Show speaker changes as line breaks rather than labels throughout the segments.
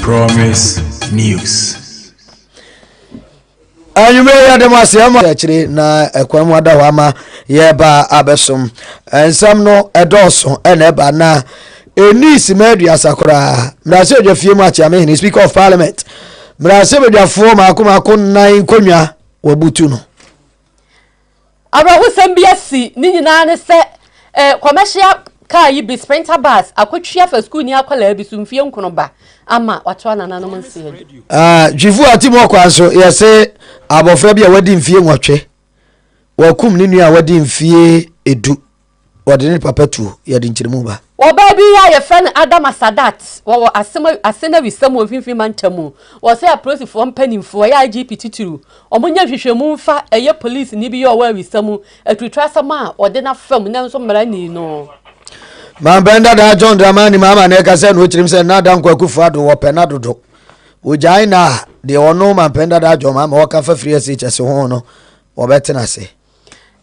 Promise News.
You may have them actually na Equamada Wama Yeba Abesom and some no Adoson and Eba na a niece Media Sakura. Mraso a few much, I mean, Speaker of Parliament. Mraso with your former Kumakun Nine Kunya or Butuno.
Aba wusem biasi ni nyina ne se commercial car yi bi sprinter bus akotwia fa school ni akwala bi sumfie nkono ba ama watwa na nanom nse
jifu atimo kwanso yese abofra bia wadi mfie nwotwe wakum ni nua wadi mfie edu wadi ni papa tu yadi nchirimu ba
oba bi ya ye friend Adam Sadat wo asena wisam ofimfim mantamu wo se aposifo mpanimfo ya IGP2 omunya hwehwemu mfa eye police ni bi yo wa wisam atwitwa sama ode na fam na nso mara ni no
Mambenda da John Dramani mama na kase no chirim se na dan kwakufu ado wo penadodo ojai na de ono mambenda da John mama wo ka fa free ase chese ho no wo betena se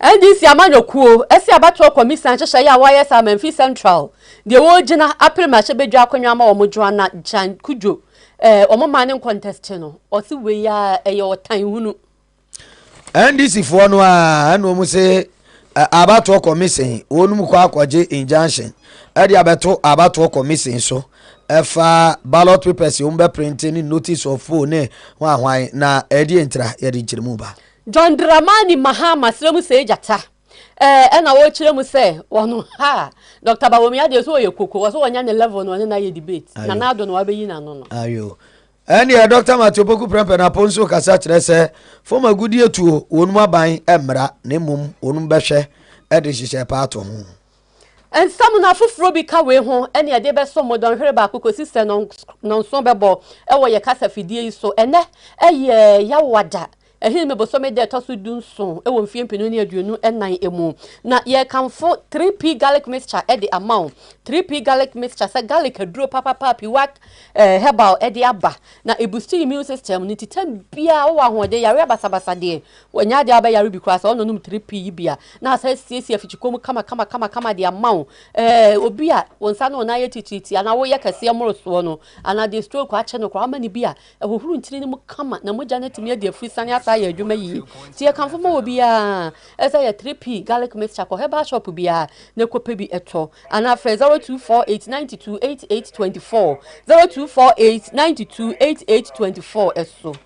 NDC amanyokuo esi abato commission hyehyɛ ya wayɛ sa Memphis Central de wo gina aprema hye bedwa akonnwa ma wo modwa na Jan Kujo omo mane contest no osi we ya ɛyɛ otan hunu
NDC fo no a no mu se abato commission wonum kwa akwaje injunction ade abeto abato commission so efa ballot papers umbe printing notice of phone hwan na ade entra yade nchiremu ba
John Dramani Mahama sremu se jata na wo kiremu se wono ha Dr. Bawomi ade so ye koko wo so wonya ne level no na ye debate na na ado no wa beyi na no no
ayo eni ya Dr. Matopoku prempe na ponso kasa kire se foma gudie tuo wonum aban emra na mum wonum behwe ede hihye paato ho
some na fufuro bi ka we ho ene ade be so modon hwere ba akoko sister no so bebo wo ye kasa fidie so ene eye ya wada ehin me bosome de tosu dunson e wo mfie mpenu ne aduonu enan emu na ye kanfo 3p garlic mixture e de amount 3p garlic mixture sa garlic aduro papa piwak herbal e de aba na e boost immune system ni titan bia wo ahode yare basabasa de wonya de aba yare bi kwasa ono num 3p yi bia na sa siesie afichikom kama de amount obi a wonsa no na ye tititi ana wo ye kase moroso no ana de stroke a che no kwa mani bia e hohuru ntiri ni mu kama na moja na timi de afisane ya adwuma yi ti e kanfo mo obi a esa ya 3p garlic mixture ko heba shop bia na kopa bi eto ana fra 0248928824 0248928824 eso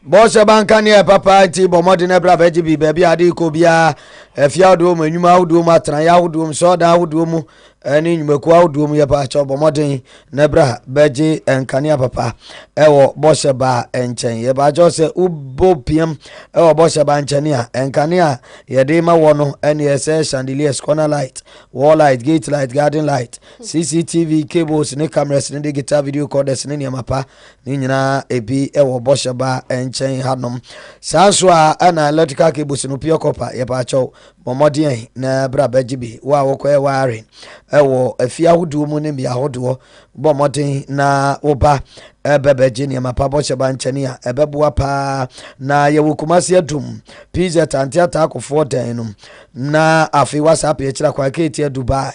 Bosha bankani e papa ti bomodi na bra beji bi baabi ade ko bia afia odo mu enwuma odo mu atran ya odo mu so da odo mu eni nyumaku odo mu ye pa cha bomodi na bra beji enkani papa ewo bosha ba enchen ye ba jo se ubo pm ewo bosha ba enchen ya enkani a ye de ma wono eni ese chandeliers corner light wall light gate light garden light CCTV cables ne cameras ne digital video recorders ne mapa ni nyina ebi ewo bosha ba enchen hanom sanso a ana electrical cables no pure copper ye ba cho bomodi na bra beji bi wa wokọ wiring ewo afia hodo mu ne bia hodo bomodi na oba ebebeje ne mapa boche ba nchene a ebeboa pa na ye wokumase adum pizza tantiata akofo dan no na afi WhatsApp ye kira kwa kete Dubai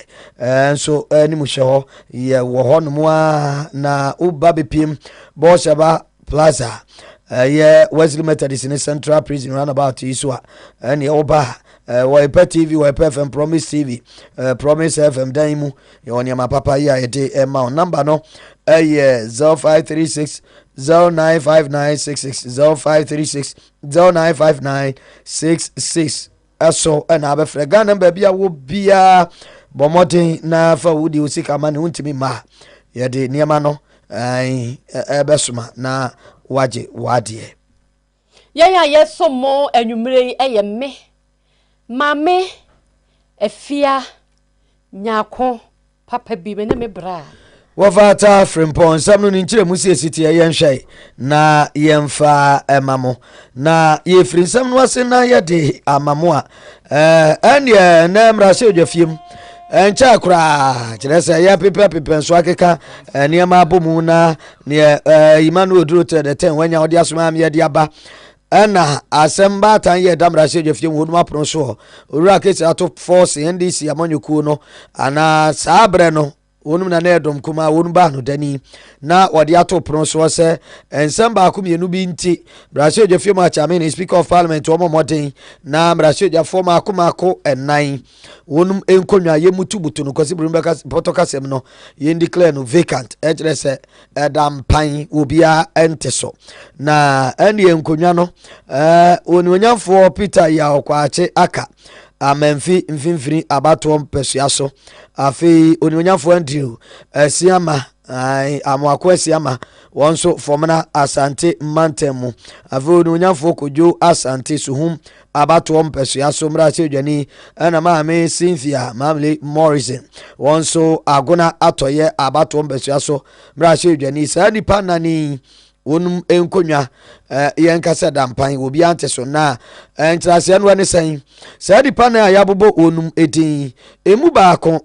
so ani mu hwe ye wo hono na oba bepim boche ba plaza yeah, Wesley Methodist in the Central Prison roundabout Iswa and Oba Wipe TV, Wipe FM, Promise TV, Promise FM Daimu, Yonia Papa ya amount number no 0536 095966 0536 095966 aso na abefrega number bia wo bia bomodin na fa wudi usika mane untimi ma ye de niema no ebesuma na waje wadie
ya yesomo anwumre eye me Maame Afia Nyarko papa bi me na me bra
Wofa Atta Frimpong samno ni nkyere musie siti ye nhwai na yemfa emamo na ye firi samno ase na ye de amamo a ene na mrase odwafiem encha akura kirese ya pepe nso akeka niam abomu na ne Emmanuel Duro te de ten wanya odi asoma am ye de aba ana asemba tan ye damra se dwafiem wonu apronso owura KaseƐ ato force NDC amanyoku no ana sabre no wonum na na edom kuma wonum ba no dani na wode ato prono so se ensem ba akum yenu bi nti brashe odwafie ma chamene speaker of parliament wo moden na brashe odwafo ma akomako enan wonum enkonwa yemutubutu no kwasi brumba ka protocol no ye declare no vacant ejere se edam pan obia enteso na ene enkonwa no ononyamfo Peter ya okwache aka amenfi mfimfini abato mpesuaso afi ononyamfo Andrew siama amwako siama wonso fomana asante mantemu afi ononyamfo kojo asante suhum abato mpesuaso mrache dwani ana Maame Cynthia Mamle Morrison wonso agona atoye abato mpesuaso mrache dwani sa nipa nani wonum enkonwa yenkasa dampan obi ante so na entrase no ne sen sa dipa na yabobo wonum edin emu baako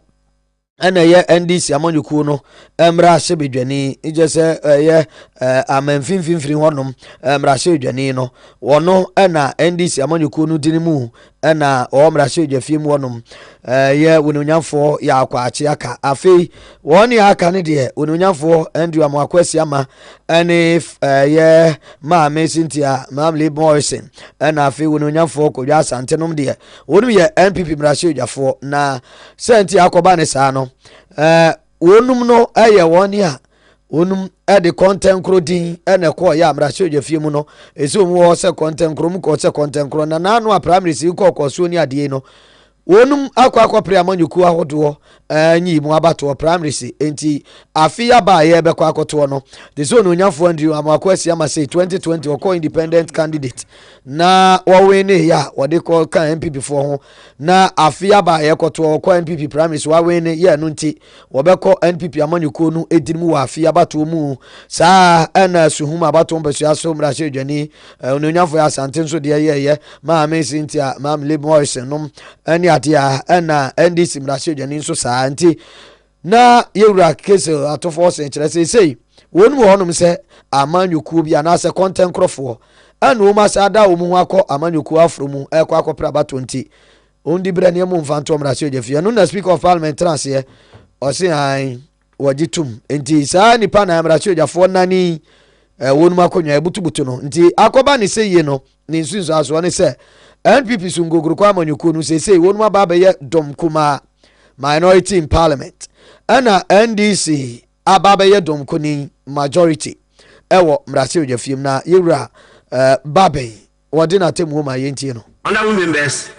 ana ye NDC amanyuku no emra hyebedwani ijese ye amanfinfinfiri honom emra hyebedwani no wono ana NDC amanyuku no dinimu ana omra hyebedwafie mu honom ye wononyamfo ya akwache aka afei woni aka ne de wononyamfo Andrew amwakwasi ama ane ye Maame Cynthia Mamle Morrison ana afei wononyamfo kodwa asantenom de wonu ye NPP mra hyebedwafo na senti akoba ne saa no wonum no aye woni a wonum de content crodin ene ko ya amrashe odwafie mu no eso mu wo se content crom ko se content cro na nanu a primary si ko so ni ade no wonum akwa priamanyuku ahodo anyi mu abato primary si enti afia ba ye be kwa akoto no the zone onyafo Andrew amakwasi ama say 2020 oko independent candidate na wawene ya wode ko kan MPP fo ho na afia ba ye koto oko NPP primary si wawene ye no nti wobeko NPP amanyuku no edirimu wa afia bato mu saa ana suhum abato mbesu aso mrashe dwani onyafo ya santen so de ye Maame Cynthia Mamle Morrison no ani adia na NDC mrashe dwani so saa anti na yewura KaseÄ atofo senkyere sei wonu honum se amanyuku bia na se content crofo anu ma sa da omu ho akọ amanyuku afromu ekọ akọpra bato nti ondi brane mu mfanto mrashe dwafie no na speaker of parliament transe o se han wajitum nti saa nipa na mrashe dwafo nani wonu makonwa ebutubutu no nti akoba ne sei no ne nsunso aso ne se NPP sungoguru kwa amanyuku no sei wonu ma ba ye dom kuma minority in parliament ana NDC ababe dom kuni majority ewo mrase odwafiem na yewura babe wodi na temu ma yentie no.
Honorable members,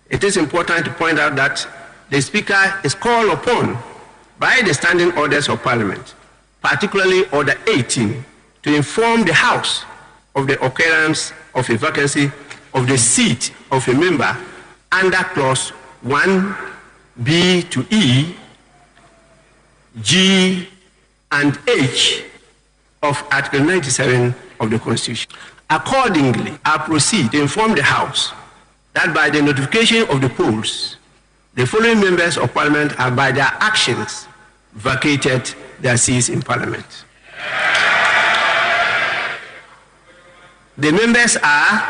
it is important to point out that the speaker is called upon by the standing orders of parliament, particularly order 18, to inform the house of the occurrence of a vacancy of the seat of a member under clause 1B to E, G, and H of Article 97 of the Constitution. Accordingly, I proceed to inform the House that by the notification of the polls, the following members of Parliament have by their actions vacated their seats in Parliament. The members are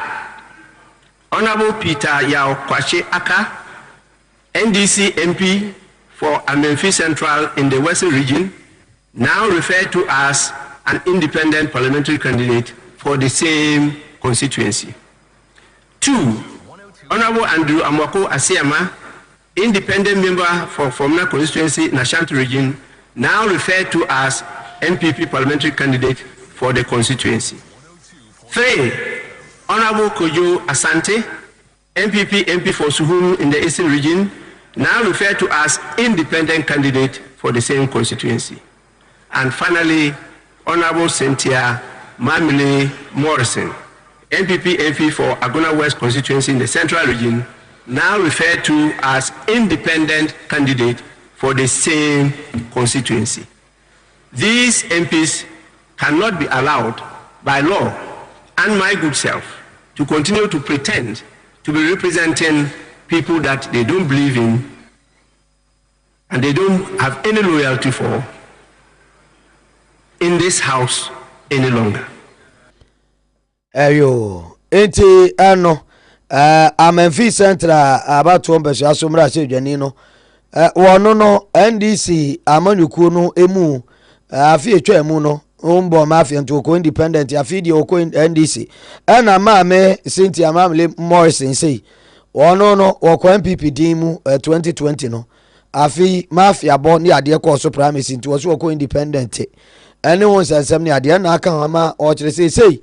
Honorable Peter Yao Kwache Aka, NDC MP for Amenfi Central in the Western Region, now referred to as an independent parliamentary candidate for the same constituency. 2, Honorable Andrew Amwako Asiama, independent member for Fomna constituency in Ashanti Region, now referred to as NPP parliamentary candidate for the constituency. 3, Honorable Kojo Asante, NPP MP for Suhum in the Eastern Region, now referred to as independent candidate for the same constituency. And finally, Honorable Cynthia Mamle Morrison, NPP MP for Agona West constituency in the Central Region, now referred to as independent candidate for the same constituency. These MPs cannot be allowed by law and my good self to continue to pretend to be representing people that they don't believe in and they don't have any loyalty for in this house any longer.
Ayo, enti ano Amenfi Central abato mbeso asomra se dwani no wono no NDC amanyuku no emu afi etwa emu no umbo mafia nto ko independent afi di ko NDC na Maame Cynthia Mamle Morrison say wono no wo MPP dimu 2020 no afi mafia bo ni ade ko so promise nto so ko independent ene won sansam ni ade na aka ma o kire say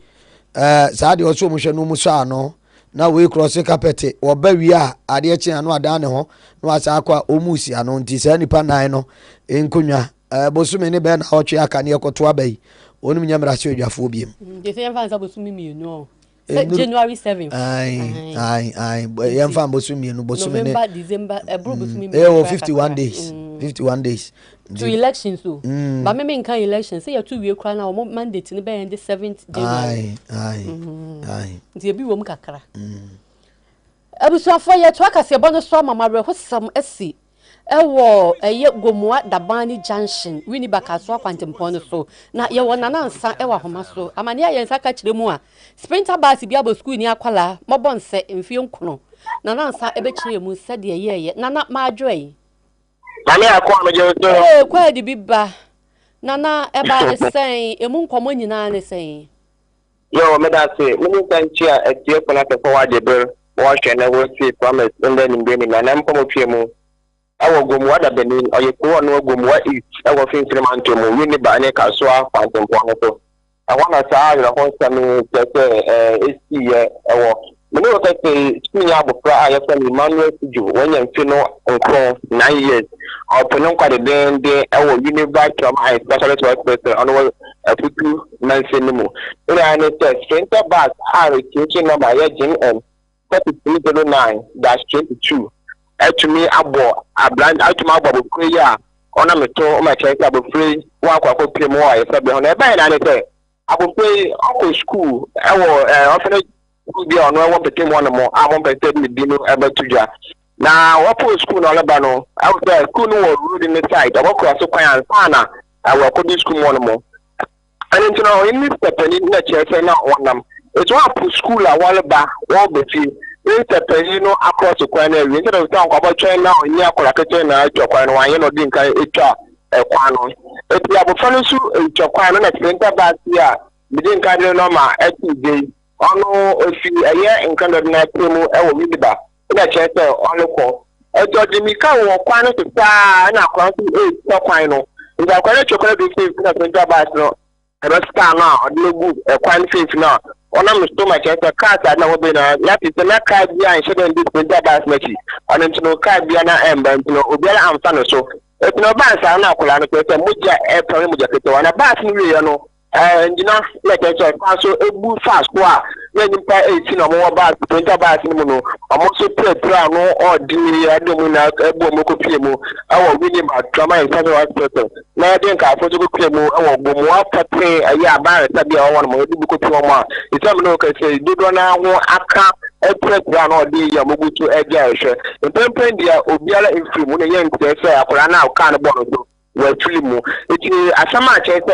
saa de o so mu hwe no mu so ano na we cross carpet wo ba wi a ade chi anu ada ne ho no asa akwa omusi anu nti sa nipa nan no enkonwa bosumi ne be na otwe aka ne ekoto abai onum nyamra se odwafo biem
de se yemfa nsa bosumi mienu January 7th
ai yemfa bosumi no bosumi ne
November December bro bosumi
51 days
to elections so but me kan election say ya two we kra na mandate ne be end 7th January ai nti ebi wo mu kakra abusuafo ye to akase bo no so mama re hosam asi ewo eye gomua dabani junction wini bakaso akwantempon no so na ye wona nansa ewa homa so amane ya yensa ka kire mu a sprinter bus bia bo school ni akwala mobonse mfie nkono na nansa ebe kire mu sade ye na ma adwoe
Maame akwa me je so
kwa di biba na eba sen emu nkomo nyina ne sen
yo me da se me ni san chia etie kona te for wade ber wo hwe na wo si promise ende ni be ni na mpo mo pie mu awo gomu wada benin oye ko no gomu wa east awo fin manto mo wini ba ne kaso afantempo no so awona saa yo ho sami tete esi ye awo me no tete nya abofra ayefa ni Emmanuel Tuju wonya mfi no nko 9 years opening kwa de awo university of high specialist hospital ono afutu mansenimo ina ne test center back are teaching number ye GN 3309-22 etumi abo abrand etumi abo bokwe ya ona meto o ma cheke abofre wa akwa pie mo wa efa be ho na ebe na ne te abofre akọ school ewo ofene bi ono ewo pete mo na mo amon pete mi dinu ebe tuja na wapo school na leba no after school no road in the side abokọ so kwan sana awo ko di school mo na mo ani ntino in this step ni na cheke na onam eto wapo school a waleba wo be fi Penino across the corner, instead of town about China or near Colacatena, Joquan, one of Dinka, Equano. If you have a fellow to Joquan at Center Basia, within Cardinoma, 8 days, ono if you a year in Canada, Primo, Ewiba, in a chester on the call. A George Mika or Quano to far and across the 8 Quino. If I call it chocolate, in Center Basno, and a star now, no good, a quine face now. Ona msto ma chesa kasa na wobe na yati na card bia nshede ndi printer bas machi ona ntino card bia na emba ntino obiara amfa no so etino bas na akola no kwete moja epere moja kete wana bas ni we no njina like so so ebu fast kwa na nimpa 18 no mo bas printer bas ni mu no omo so prepare no ordinary adomu na ebu mo ko pie mu awo wini ba trauma in federal hospital na den ka afo so ko pie mu awo bomu apate aya ba ta bia won mo ebu ko pie mo a itam no ka say dodo na ho aka prepare no de ya mogutu eja ehwe empempen dia obiara infiri mu ne ye ntse say akora na aka no bo no watuli mu eti asama chese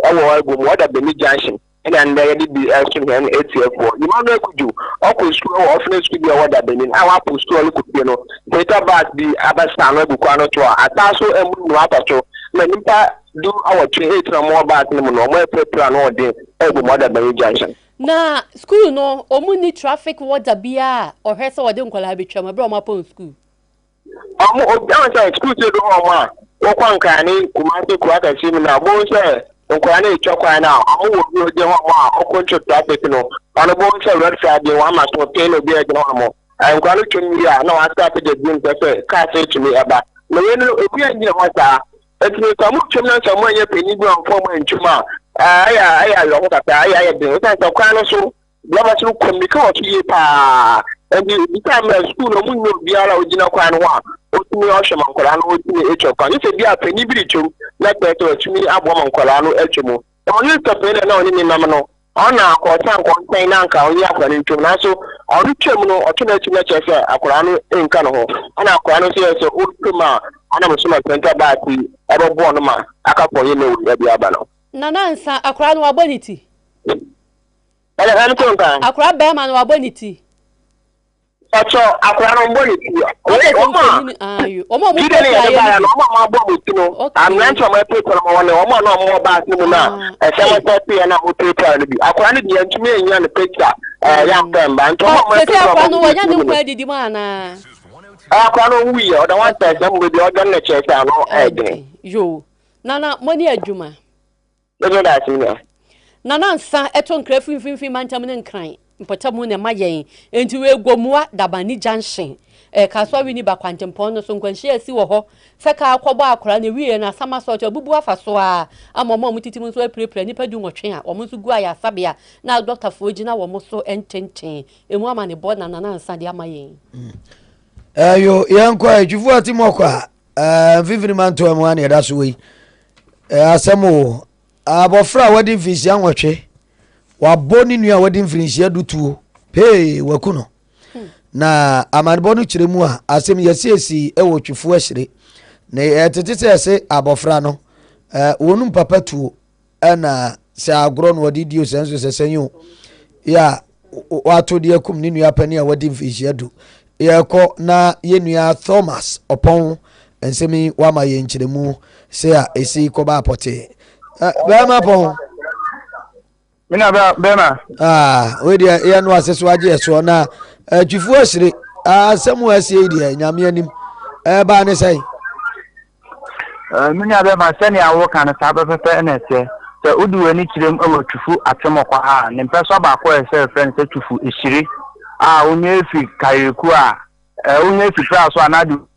awo agum wada beni junction and there be action here ATF you man no kuju okwo school or offline school be wada beni awa post school ku be no data bas bi abasa no bu kwa no to ataso emu no atacho na nimpa do our 28 na more bas no no mo prepare no de agum wada beni junction
na school no omuni traffic water bia or hesa wade nkola betwa ma bro ma pon school
obiansa school to do o wokwa nkani kumase kwa kashimi na bonse nkwana echokwa na amu wo je ho ma okoncho traffic no ono bonse red flag wa ma so pe no bi e gno mo nkwana chumi ya na wa start de din pe ka se chumi eba no ye no obi anyi ho ta etini ka mu chumi na so mo ye pe ni gbo fo mo nchuma aya yo ho ta aya de o ta kwa no so blaba so komika o tuye pa ebi time school no mu no biara ojina kwa no wa otumi ohwe mankola no otumi echokwa ni se bia pani biri chom na kweto otumi abo mankola no echemu e mo ni topele na oni ni nam no ona akwota nkontan na nka oni akwa ni chom na so onu chemu no otuna echi na chese akora no enka no ho ona akora no se so otuma ana musuma center baati ebobo no ma akapọ ye no ya bia ba no
na nansa akora no aboniti
ele han tonka
akora be ma no aboniti
Ocho akwa no mboni ti.
Omo
I'm not sure my people no more back no na. E se mo pe na mo paper no bi. Akwa no bi antumi enya no picture. Ya pemba. Nto mo
se akwa no wanya ne kwa didi ma na.
Akwa no wi o da one person mo bi o don na check no egre.
Yo. Nana money adwuma.
No da sini.
Nana nsa eto nkra finfinfin mantam ne nkran. Mpotamo ne mayen enti we gomua dabani junction kaso wi ni bakwantempo no so nkwanhia asi wo ho seka akwọbọ akora ne wiye na sama so cho bubu afaso a amọmọ mutitim so aprepre nipa du nwotwe a wo so gu aya sabia na doctor fo gina wo so ententen emu ama ne bo na nsa de amayen
yo yanko adwufu atimokwa vivini manto amu ane da so wi asemo abofra wadi fisi anwotwe waboni nua wadi mfinishia dutuo hey wakuno na amanbo no kiremu a asem yesiesi ewo twifu ahire na etete ese abofra no wonum papa tuo na se agro no wadi dio senso sesenyo ya wato de akum ni nua pani a wadi mfinishia du yeko na yenua Thomas opon ensemi wama ye nkiremu se a esi koba apote bema pon
Mina bema
we dia ya no aseso age eso na twifu asire asemu asie dia nyame anim ba ne sai
mina bema sani awo kan sabe pepe na se udu ani kirem awo twifu atemokwa ha ne mpeso ba ko ese friend se twifu esire onye fi kayeku onye fi praso anadu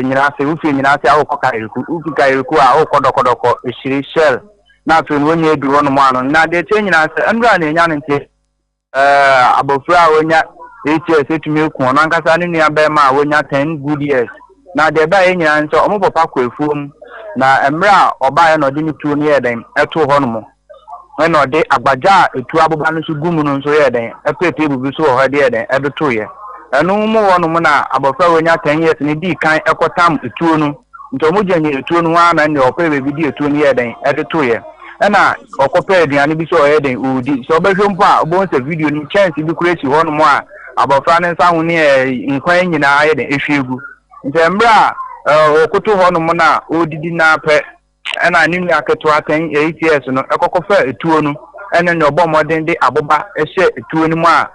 nyina se ufi nyina se awo ko kayeku ufi kayeku awo kodoko esire shell na to no nya edu wono mo ano na de tenyina se andra na nya nte abofra wonya HS etumi eku ono ankasa ne nua ba ma wonya 10 good years na de ba enyina nse omo papa kwa efuom na emra oba ye no de ni tuo ne yeden eto ho no mo na de agbaja etu aboba no so gumu no so yeden epete bubu so ho de yeden edoto ye enu mo wono mo na abofra wonya 10 years ne di kan ekotam etuo no nto mo janye etuo no wa na ne opa be bi etuo ne yeden edoto ye na okope aduane bi so yeden udi so obehwe mpo a obo nse video ni chance bi kuresi ho no mo a abofra ne nsa ho ne nkwan nyina yeden ehwegu nte mbra okoto ho no mo na odidi na pe na ninu aketo 8 years no ekokofa etuo no ene ne obo modern de aboba ehye etuo ni mo a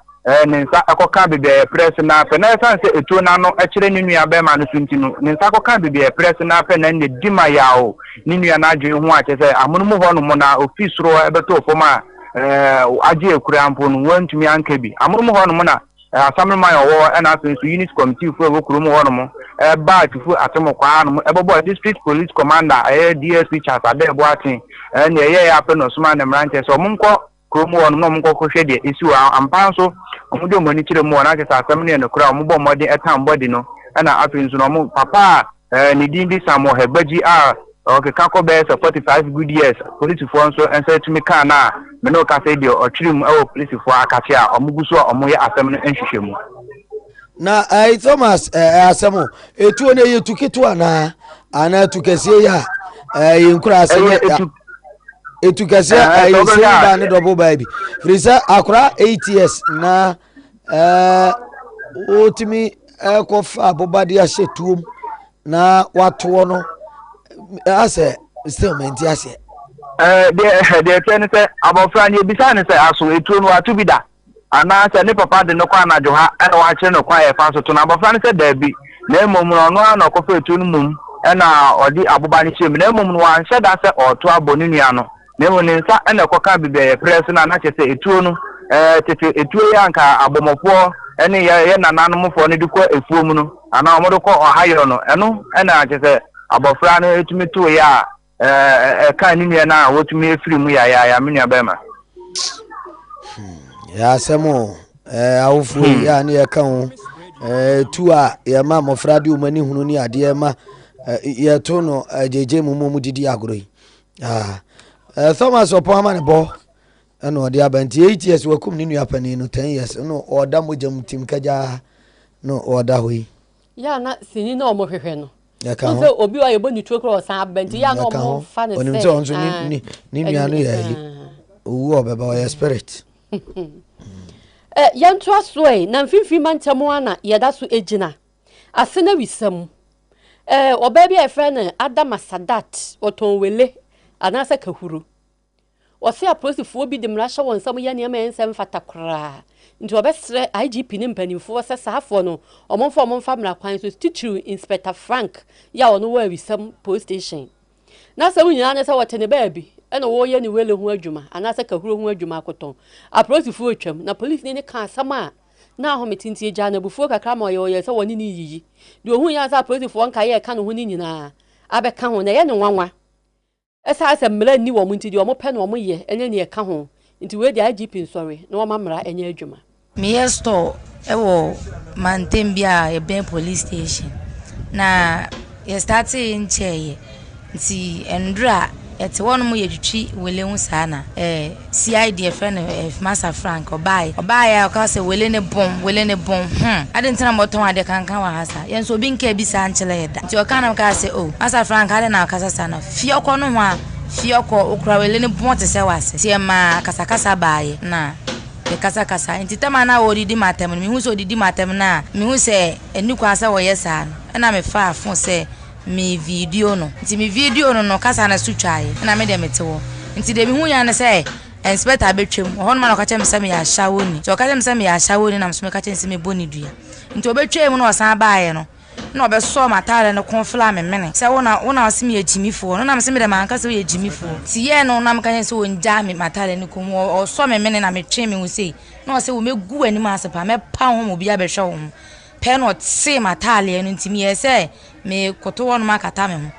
ne nsa ekoka bebe press na pe na sanse etuo na no ekire ninu ya be ma no sunti no ne nsa ekoka bebe press na pe na ne dima yawo ninu ya na adwe ho a che se amunu mo ho no mo na ofisro ebeto foma aje ekura ampo no wantumi anka bi amunu mo ho no mo na asamre man owo na asenso unit committee fu ekuru mo ho no mo ba tifu atemokwa no ebobo district police commander DSP Charles Adebo atin na ye ya pe no suma na mranche so monko kromo ho no monko hwe de esi ampanso omudo mani kire mo na ke asam ne no kura ombo modin etam body no na afinso no mo papa ni dindi samo hebaji okay kako be 45 good years police for so ense tumi kan na me no ka say de otwirim police for akache a omuguso omoye asam no enhwehwemu
na Thomas asamo etuo ne yetuketu ana tukesie ya yinkura aseye etukase ayisi ba ne double baby frisa akura 8 years na otimi kofa abobade ahye tuom na wato no ase statement ase
de tene se abofra ne bisa ne se aso etuo no atu bida ana se ne papa de no kwa na joha na wa kire no kwa e fa so to na abofra ne se da bi na emom no no na kofa etuo no mum na odi aboba ne chim na emom no wa nhye da se oto abonu nua no na emom ne nsa na koka bibia press na na che se etuo no tete etuo ya nka abomofo ene ye nananom fo ne dikọ efuom no ana omodo ko ohayo no eno na che se abofra no etumi to ya kan ni nua na wotumi efiri mu ya menua bema
ya semo awufu ya ne ya kan tu a ya ma mofra de umani hunu ni ade ma ya to no jeje mu didi agoro yi Thomas opoma ne bo eno de abanti 8 years wakum ni nua pani no 10 years no oda mojam tim kaja no oda hoyi
ya na sini na omo hwehwe no
ya kan
so obi wa yebo ni twokro san abanti ya na omo fa ne se
onim so onso ni nua no ya yi owo obeba o spirit
yanto asoe na mfimfi mantamo ana yeda so ejina asena wisam oba bia efre Adama Sadat oton wele anasa kahuru wose apolisifoɔ bi de mrasha won sam ya ne ma ensem fatakra nti obesre IGP ne mpanimfoɔ sɛ saafo no omomfa mra kwan so Teacher Inspector Frank ya ono wa wisam police station na sɛ wunyina ne sɛ wotene baabi ena wo ye ne wele ho adwuma anasa kahuru ho adwuma akoton apolisifoɔ atwam na police ne ka asama na ahometintie gya na bufuo kakra ma ye sɛ woni ne yiyi de ohun ya sɛ apolisifoɔ nka ye ka no ho ni nyina abɛka ho na ye ne nwanwa esa asa mra ni wo munti de wo pɛ no wo ye ene ne ka ho nti we de IGP nsɔre na wo mamra enye adwuma
me store ewo mantembia e ben police station na ye start in cheye nti endra ete wono mo yetwitwi wele hu sana CID friend Master Frank obaye o ka se wele ne bom ade ntina moton ade kankan wa hasa yen so bi nka bi sa nchele yeda nti o kana ka se Master Frank ade na kasa sana fioko no ho a fioko okra wele ne bom te se wase tie ma kasakasa baaye na kasa nti tema na odidi matem mi hu so odidi matem na mi hu se eni kwa sa wo yesa na me fa afon se mi video no nti mi video no kasa na sutwae na me de metewo nti de mi hu ya na se inspector betwem ho no ma no ka chem se me ya shawoni to ka chem se me ya shawoni na mso me ka chem se me boni dua nti obetwem no osan baaye no na obeso matare no konfla me mene se wona ose me yagimifo no na mse me de manka se we yagimifo ti ye no na me ka chem se wonja me matare no kom oso me mene na me twe me hu sei na ose wo megu ani ma asepa me pa ho mo bia behwe wo pe no tse matale no ntimi ye se me koto wonu makata me ho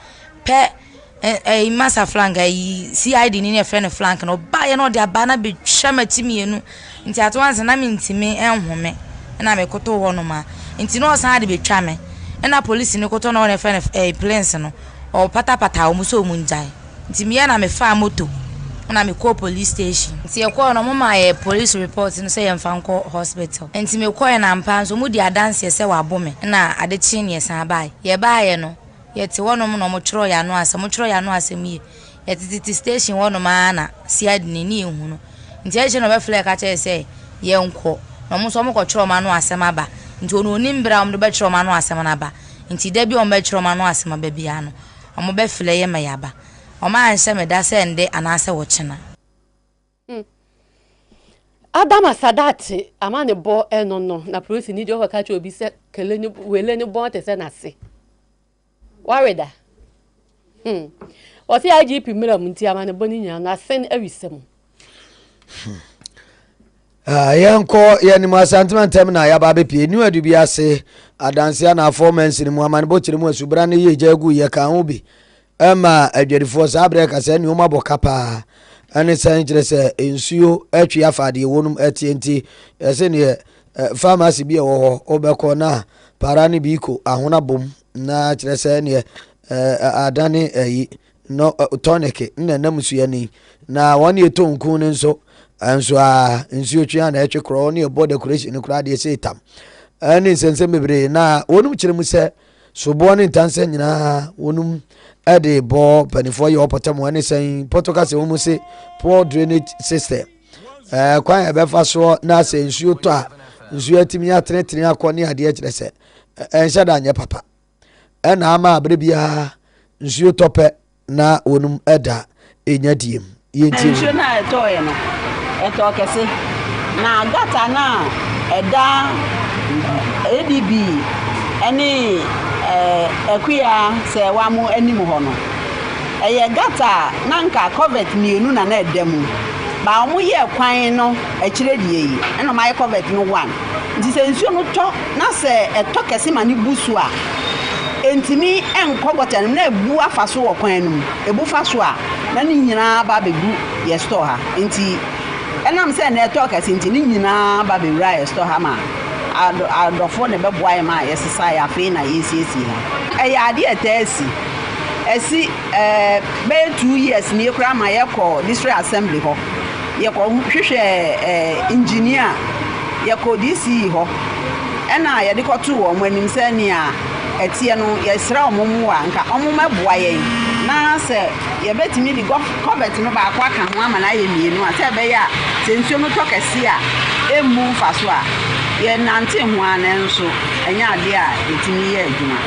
pe Master Frank CID ni ne friend Frank no ba ye no de aba na be hwa matimi enu nti ato anse na me ntimi enhome na me koto wonu ma nti no san de be twa me na police ni koto no ne friend planes no o patapata o muso munjai nti me na me fa moto na me call police station nti e call no mama police report no say ye mfa nko hospital nti me call na mpa so mu di adanse se wa bome na ade chi ne san bai ye baaye no ye te wono no mo chiro ya no asem ye ye titi station wono ma na CID ni ehu no nti e je no be fle ka che se ye nko no mo so mo ko chiro ma no asem aba nti ono ni mbra mo be chiro ma no asem na aba nti da bi o be chiro ma no asem aba bia no o mo be fle ye ma ya ba o ma anse me da se nde anase wo chena
Adama Sadat amane bo no na police ni jo ka che obi se kele ni wele ni bo te se na se warida o se IGP mira munti amane bo ni nya na sen awisem
yanko yani ma sentiment tem na ya ba be pie ni adu bi ase adanse na performance ni mu amane bo kire mu asubra ne ye jagu ye kan ho bi ama adwerifo sa abre ka se ni o mabo kapa ane san kire se ensuo atwi afade wonum atienti ese ne pharmacy bi wo obeko na para ne bi ko ahona bom na kire se ne adane ayi no tonic na namsuya ni na won ye tonku ne nso anso ensuo twa na etwe kro ne bo decoration kra de se tam ane sense mebre na wonum kire mu se sobo ne ntanse nyina wonum ade bo panifo ye opotam ane san protocol se womu se poor drainage system kwan e be fa so na se ensuo to a ensuo atimi atene akone ade kire se enhya da anye papa ena ama abre bia ensuo tope na wonum eda enyadiem yenti
ensuo na etoye no etokese na gata na eda ADB eni ekuya se wamu animu ho no eye gata na nka covet mienu na na edemu ba omu ye kwan no akire die yi eno mai covet no one nti se nsuo no to na se etokese mani busu a entimi enkogota na ebu afaso wo kwan no ebu faso a na ni nyina ba begu ye store ha nti enam se na etokese nti ni nyina ba be ra ye store ha ma adofo ne beboa ma yesesa ya fe na yesiesi ha eya ade etesi esi be 2 years ni ekura ma yeko district assembly ho yeko hwehwe engineer yeko DC ho ena ye de kotu wo manim se ni a etie no yesra omomu a nka omoma boa yen na se ye betimi di covet no ba kwa ka ho ama na ye mienu a se be ya se nsuo no tokesi a emu faso a ye nante ho anen so enya ade a etimi ye adwuma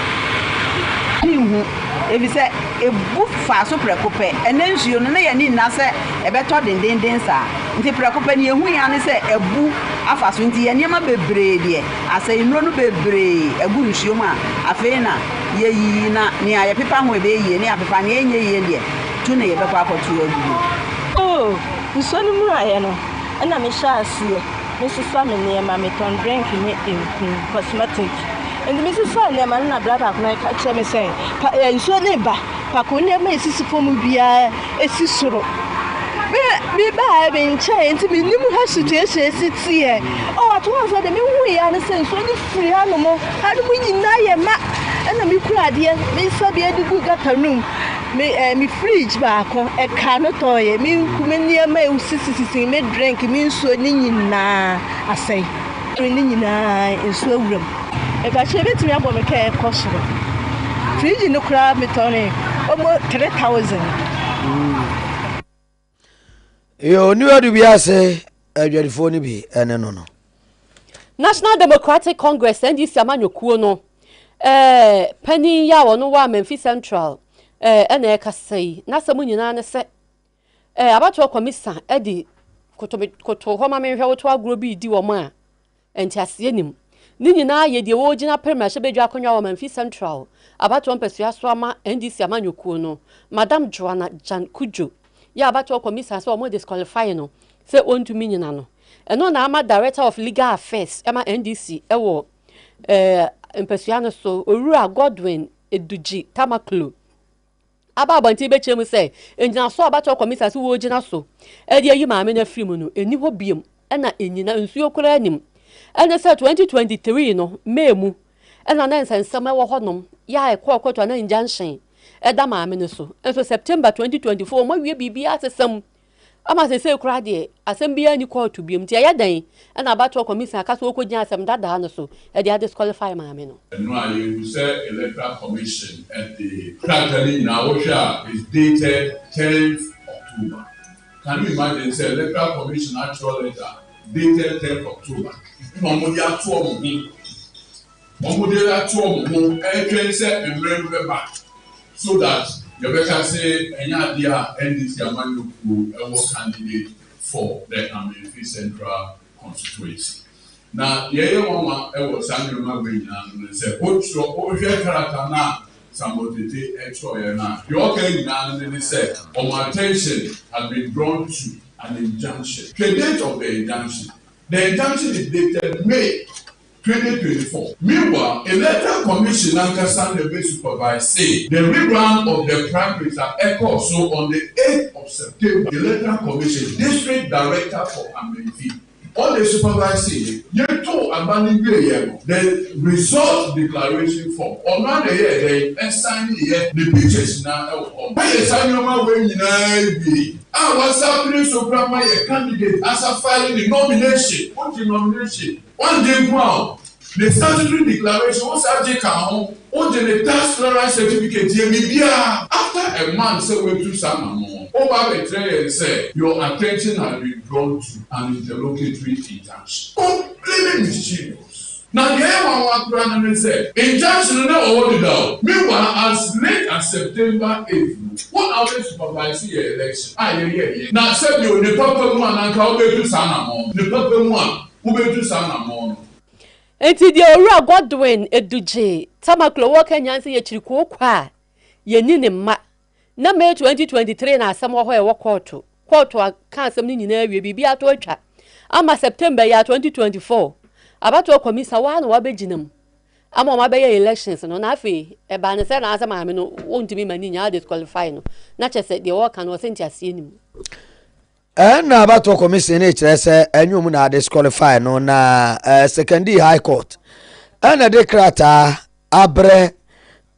nihu ebise ebu faso prekope ene nsuo no na ye ni na se ebeto dendenden sa nti prekope ni ehu ya ne se ebu afaso nti ye niam bebre de asa enuro no bebre ebu nsuo ma afi na ye yi na ni aye pepa ho ebe yi ni apepa ni enye yi de tu na ye bekwa akotu adugo
oh nsuo no mu aye no na me sha asie Mrs. Family, Mammy, ton drink in cosmetic. And Mrs. Family, man, na brother, I catch me saying, and so neighbor, Paconia may see from be a sisro. Be by being chained to me, you have suggested it's here. Oh, at once I mean, we understand so the free animal. How do we deny a map? And I'm cried, dear, Miss Sabia, the good got a room. Me fridge back a cannot toy me near my sister me drink me so na I say na in so room if I shave it to me about me care cost fridge in the crab me Tony almost 3,000
yo new do be say e phone be no
National Democratic Congress NDC amanyokuo no penny ya wono wa Memphis Central ena KaseƐ na samu nyina ne se abato komisa edi koto ho ma menhwe woto agro bi di wo ma enti ase nim ni nyina ye de wo gina premier hye bedwa akonwa wo Memphis Central abato mpesua so ama NDC amanyokuo no Madam Joanna Jan Kujo ya abato komisa so mo disqualify no se ontumi nyina no eno na ama Director of Legal Affairs ama NDC ewo mpesua no so Owura Godwin Eduji Tamaklo Aba banti be chemu say enjina so abato komisa so wo gina so e de yi Maame na Afia mu no eni ho biem na enyina nsuo kura anim ene say 2023 no memu ena na nsensem e wo honom ya ekwokoto na injunction e da Maame no so enso September 2024 mo wie bibia asesem ama se kura de asem bia ni court biem ti ya dan ena abato komisa aka so okogina asem dada no so e de disqualify Maame no
no I say electoral commission at the practically in our share is dated 10th October. Can you imagine say electoral commission actual letter dated 10th October? Momodi atuo mo e say emre back so that you better say enya dia NDC amanyoku ewo candidate for the Maame Central constituency. Na yeye mama ewo sanyo magwenya no se otro ohwe character na samotete etro ye na your okay na no say attention has been drawn to an injunction. The date of the injunction is dated May 2024. Meanwhile, electoral commission and KaseÄ supervise say the rebrand of the prime minister echo so on the 8th of September. The electoral commission district director for Maame all the supervising, you two abandoning the result declaration form. On one day, they sign the pictures now. Why you sign your way in what's happening so grandma a candidate as a filing the nomination? What the nomination? One day wow. The statutory declaration was subject on the tax clearance certificate. After a month, so we do some more. Over the trail say your attention has been drawn to an interlocutory injunction. Completely mischievous. Now the one said injunction not ordered out. Meanwhile, as late as September 8th, what are they supervising your election? Yeah. Now said you the purple one and how they do sanamon. The purple one who be do sanamon.
Enti de Owura Godwin Eduji Tamaklo wo kanyanse ye chiriko kwa ye ni ne ma na May 2023 na asem ho e wo court aka asem ni nyina awie bibia to atwa ama September ya 2024 abato komisa wa na wabeginam ama ma be elections no na afi e ba ne se na asem Maame no wontimi mani nya disqualify no na chese de wo kan no senti asie nim
na abato komisa ne kire se anwum na disqualify no na secondary high court na de krata abre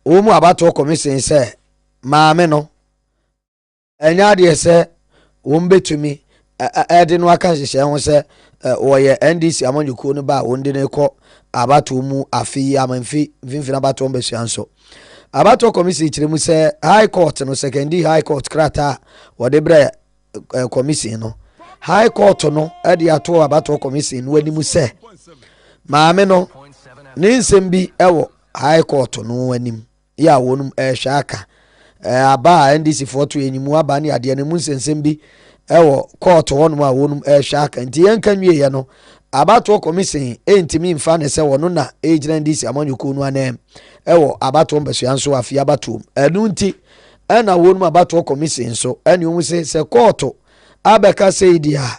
wo mu abato komisa se Maame no enya de se wo mbetumi ede no aka hihye ho se wo ye NDC amanyokuo no ba wonde ne kɔ abato mu afi amanfi vinfina abato mbesua nso abato komisi kiremu se high court no secondary high court krata wo de bre komisi no high court no e de ato abato commission no animu se maame no ne nsem bi ewo high court no anim ya wonum ehwe aka aba NDC foto enimu aba ne ade ne mu nsensem bi ewo court wonum a wonum ehwe aka nti yenka nwie ye no abato commission entimi mfa ne se wono na ejina NDC amanyuko no anem ewo abato mbeso anso afia abato enu nti ena wonum abato commission so eni omu se court abeka se dia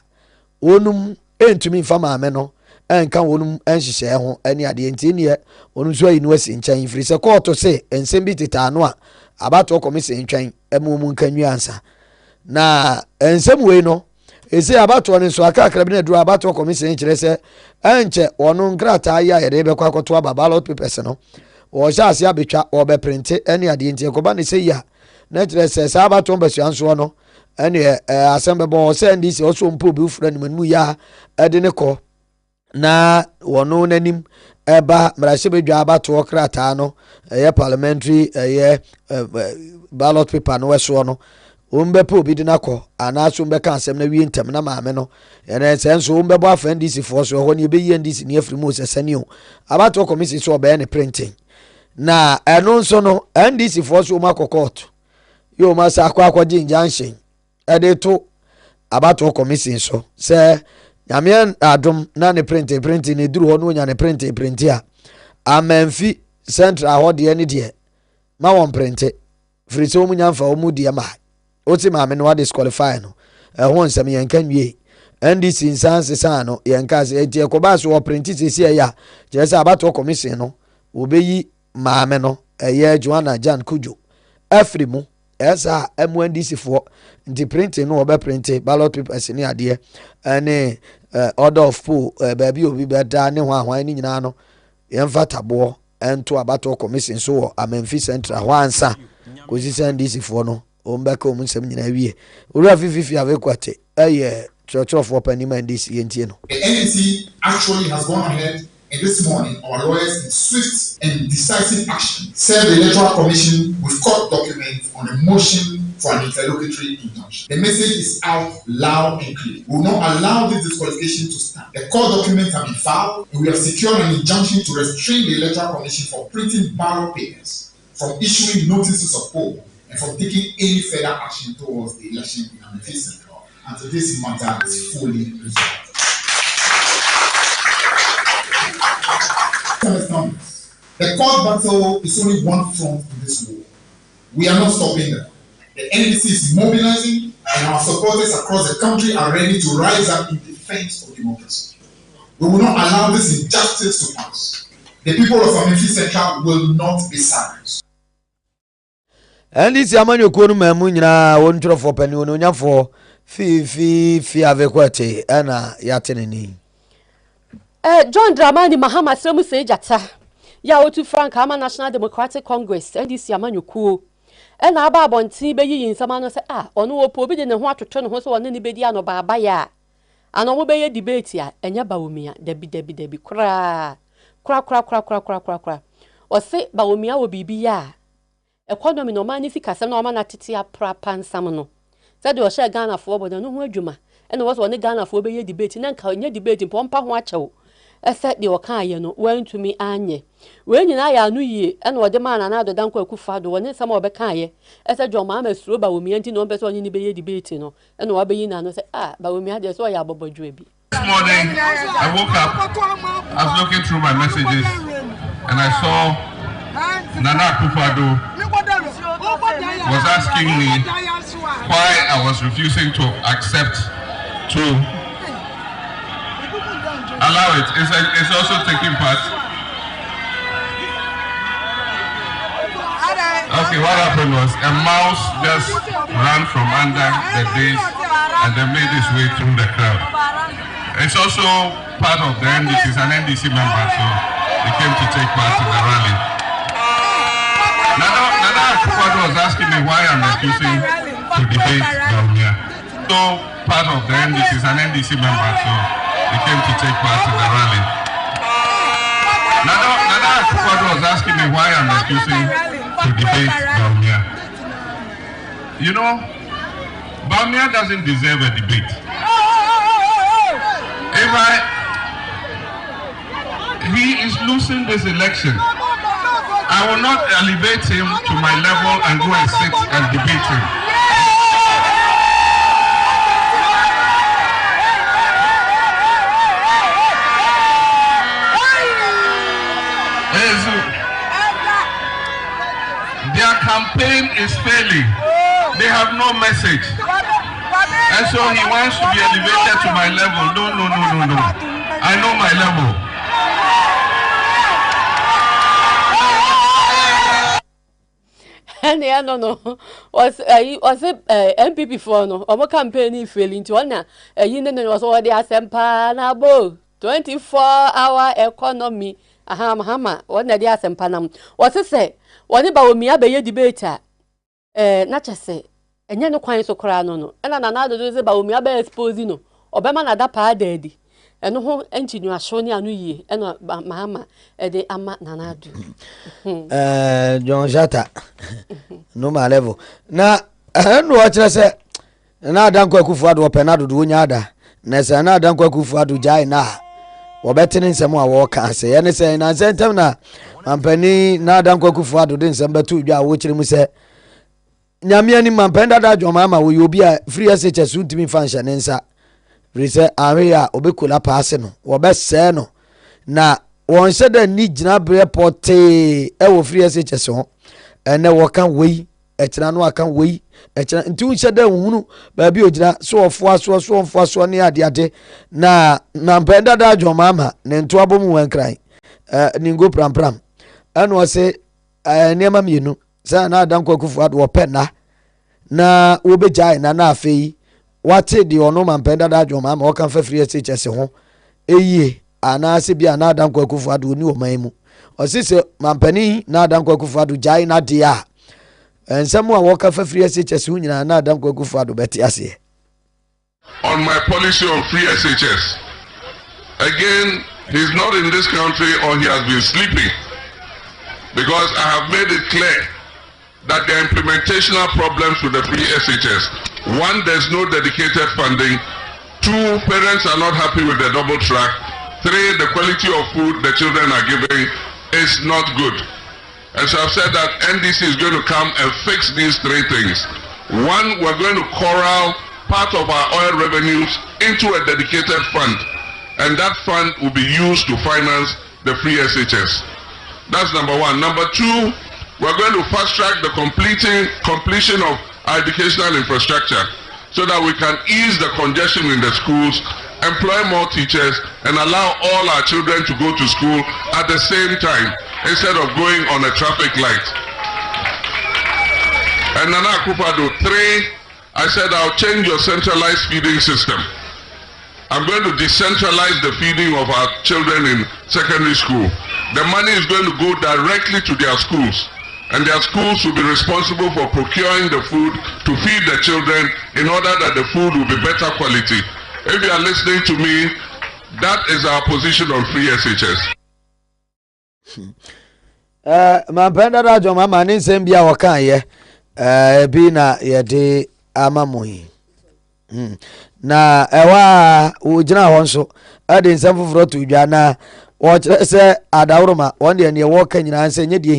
wonum entimi mfa maame no enka wonum enhyehyɛ ho ene ade nti ne wonum so ayi no asi nkyɛn firi se court se ensem bi teta no a abato commission ntwɛn emu nkanwi ansa na ensem we no ese abato ne so akakra bi na duru abato commission kyerɛ se enche wono nkrata ya yɛde bɛkɔ akoto aba ballot papers no wo sha ase abetwa wo be print ene ade nti ekoba ne se ya na kyerɛ se sa abato mbasu anso no ene asembe bo se ndi se oso mpo bi ufura ne mu ya ade ne kɔ na wono nanim eba mrahye bedwa abato krata no parliamentary ballot paper no weso no umbepo obi di nakɔ anaso mbeka asem na wie ntem na maame no ene senso umbebo afa NDC for so ho ne ebeyi NDC ne afiri mu sesane o abato commission so obe ne printing na eno nso no NDC for so ma court yo ma sa akwa jinjanshin ede to abato commission so se nyame adom na ne print ne duru ho no nya ne print a amanfi central ho de ne de ma won print free so mu nyamfa o mu de ma oti maame no disqualify no ho nsem yenka nwie NDC insanse san no yenka se etie ko ba so o print sisi ya je se abato commission no obeyi maame no Joanna Jan Kujo afri mu esa NDC for nti printing no obe print ballot papers ni ade ene order of poll baabi obi beda ne ho ahwan ni nyina no yemfa tabo ento abato commission so amemfi central ho ansa kosi NDC for no ombeka omunsem nyina wie ora fififi avekwate church of open NDC yentie no.
The NDC actually has gone ahead. And this morning, our lawyers, in swift and decisive action, served the Electoral Commission with court documents on a motion for an interlocutory injunction. The message is out loud and clear. We will not allow this disqualification to stand. The court documents have been filed, and we have secured an injunction to restrain the Electoral Commission from printing ballot papers, from issuing notices of poll, and from taking any further action towards the election in Maame Afia Nyarko until this matter is fully resolved. The court battle is only one front in this war. We are not stopping them. The NDC is mobilizing, and our supporters across the country are ready to rise up in defense of democracy. We will not allow this injustice to pass. The people of Maame Afia Central will not be silenced.
NDC amanyoko no mamu nyina won twofo pani won onyafo fi avekwate ana yateneni
John Dramani Mahama Sremu Sejata ya otu Frank ama National Democratic Congress NDC amanyoko na aba abonti beyi nsama no se ono opo obi de ne ho atoto ne ho so ono ni bedi ano baba ya ano mo beye debate ya enya bawomia debi kra o se bawomia wo bibi ya economy no mani fikase no ma na tete apra pansam no se de o she Ghana fo obodo no ho adwuma ene wo so ne Ghana fo beye debate na nka onye debate pompa ho achewo ese de o kan ye no wantumi anye we nyina ya anu yie ene o de mana na adoda nkwa akufa do woni nsam obe kan ye ese jo ma suro ba womi anti no pese onye ni beye debate no ene o beyi na no se ba womi ade so ya abobodwo bi.
This morning I woke up, I was looking through my messages and I saw Nana Akufo-Addo was asking me why I was refusing to accept to allow it. It's also taking part. Okay, what happened was a mouse just ran from under the dais and then made its way through the crowd. It's also part of the NDC, it's an NDC member, so he came to take part in the rally. Nana Akufo-Addo was asking me why I'm refusing to debate Bawumia. So part of the NDC, it's an NDC member, so he came to take part in the rally. Nana Akufo-Addo was asking me why I'm refusing to debate Bawumia. You know, Bawumia doesn't deserve a debate. losing this election, I will not elevate him to my level and go and sit and debate him. Their campaign is failing. They have no message. And so he wants to be elevated to my level. No. I know my level.
And yeah, no. Was it MPP for no? Our campaign failing to honor. You know, was already a sempa na bo 24-hour economy. Hama. What na dia sempa was it say? What about me? Abe debater. Not just say. And no quite so cry no. And another do about me abe exposing no. Obama na da pa daddy. And no engineer Shoni anu ye. And Mahama de ama nanadu.
John Jata. No my level. Na no what I say. Na dan kwa kufuado openado do nyada. Na say na dan kwa kufuado jai na. Wobetene nsem a wo ka say. Ene say na sentem na ampani na dan kwa kufuado de nsem betu dwa wo kire mu say. Nyame ani mampenda da dwoma ma wo yobi a free SHS untimi fansha nensa. Rise area obekula paase no wobese no na won se da ni gina bre pote e wo free SHS ho ene wo kan wei ekira no akan wei ekira nti se da hunu ba bi ogina so ofo aso ne ade na mampenda da dwoma ma ne nto abomu wankran ningo pram eno wo se niam mienu sa na adan kwakufu ado opena na obejai na afei wate di ono mampenda da dwoma ma o kan fa free SHS ho eye ana se bia na adan kwakufu ado ni o manmu o sise mampani na adan kwakufu ado jai na dia ensemu a wo kan fa free SHS hu nyina na adan kwakufu ado beti ase.
On my policy on free SHS, again, he's not in this country or he has been sleeping, because I have made it clear that there are implementational problems with the free SHS. One, there's no dedicated funding. Two, parents are not happy with the double track. Three, the quality of food the children are giving is not good. And so I've said that NDC is going to come and fix these three things. One, we're going to corral part of our oil revenues into a dedicated fund, and that fund will be used to finance the free SHS. That's number one. Number two, we're going to fast track the completion of our educational infrastructure so that we can ease the congestion in the schools, employ more teachers, and allow all our children to go to school at the same time instead of going on a traffic light. And Nana Akufo-Addo, three, I said I'll change your centralized feeding system. I'm going to decentralize the feeding of our children in secondary school. The money is going to go directly to their schools, and their schools will be responsible for procuring the food to feed the children in order that the food will be better quality. If you are listening to me, that is our position on free SHS.
Mampenda da joma mani nsembia wakan ye bi na yede amamoi. Na ewa ujina ho nso ade nsem foforo to dwa na wo kire se adawroma won de ne wo kan nyina nse nye de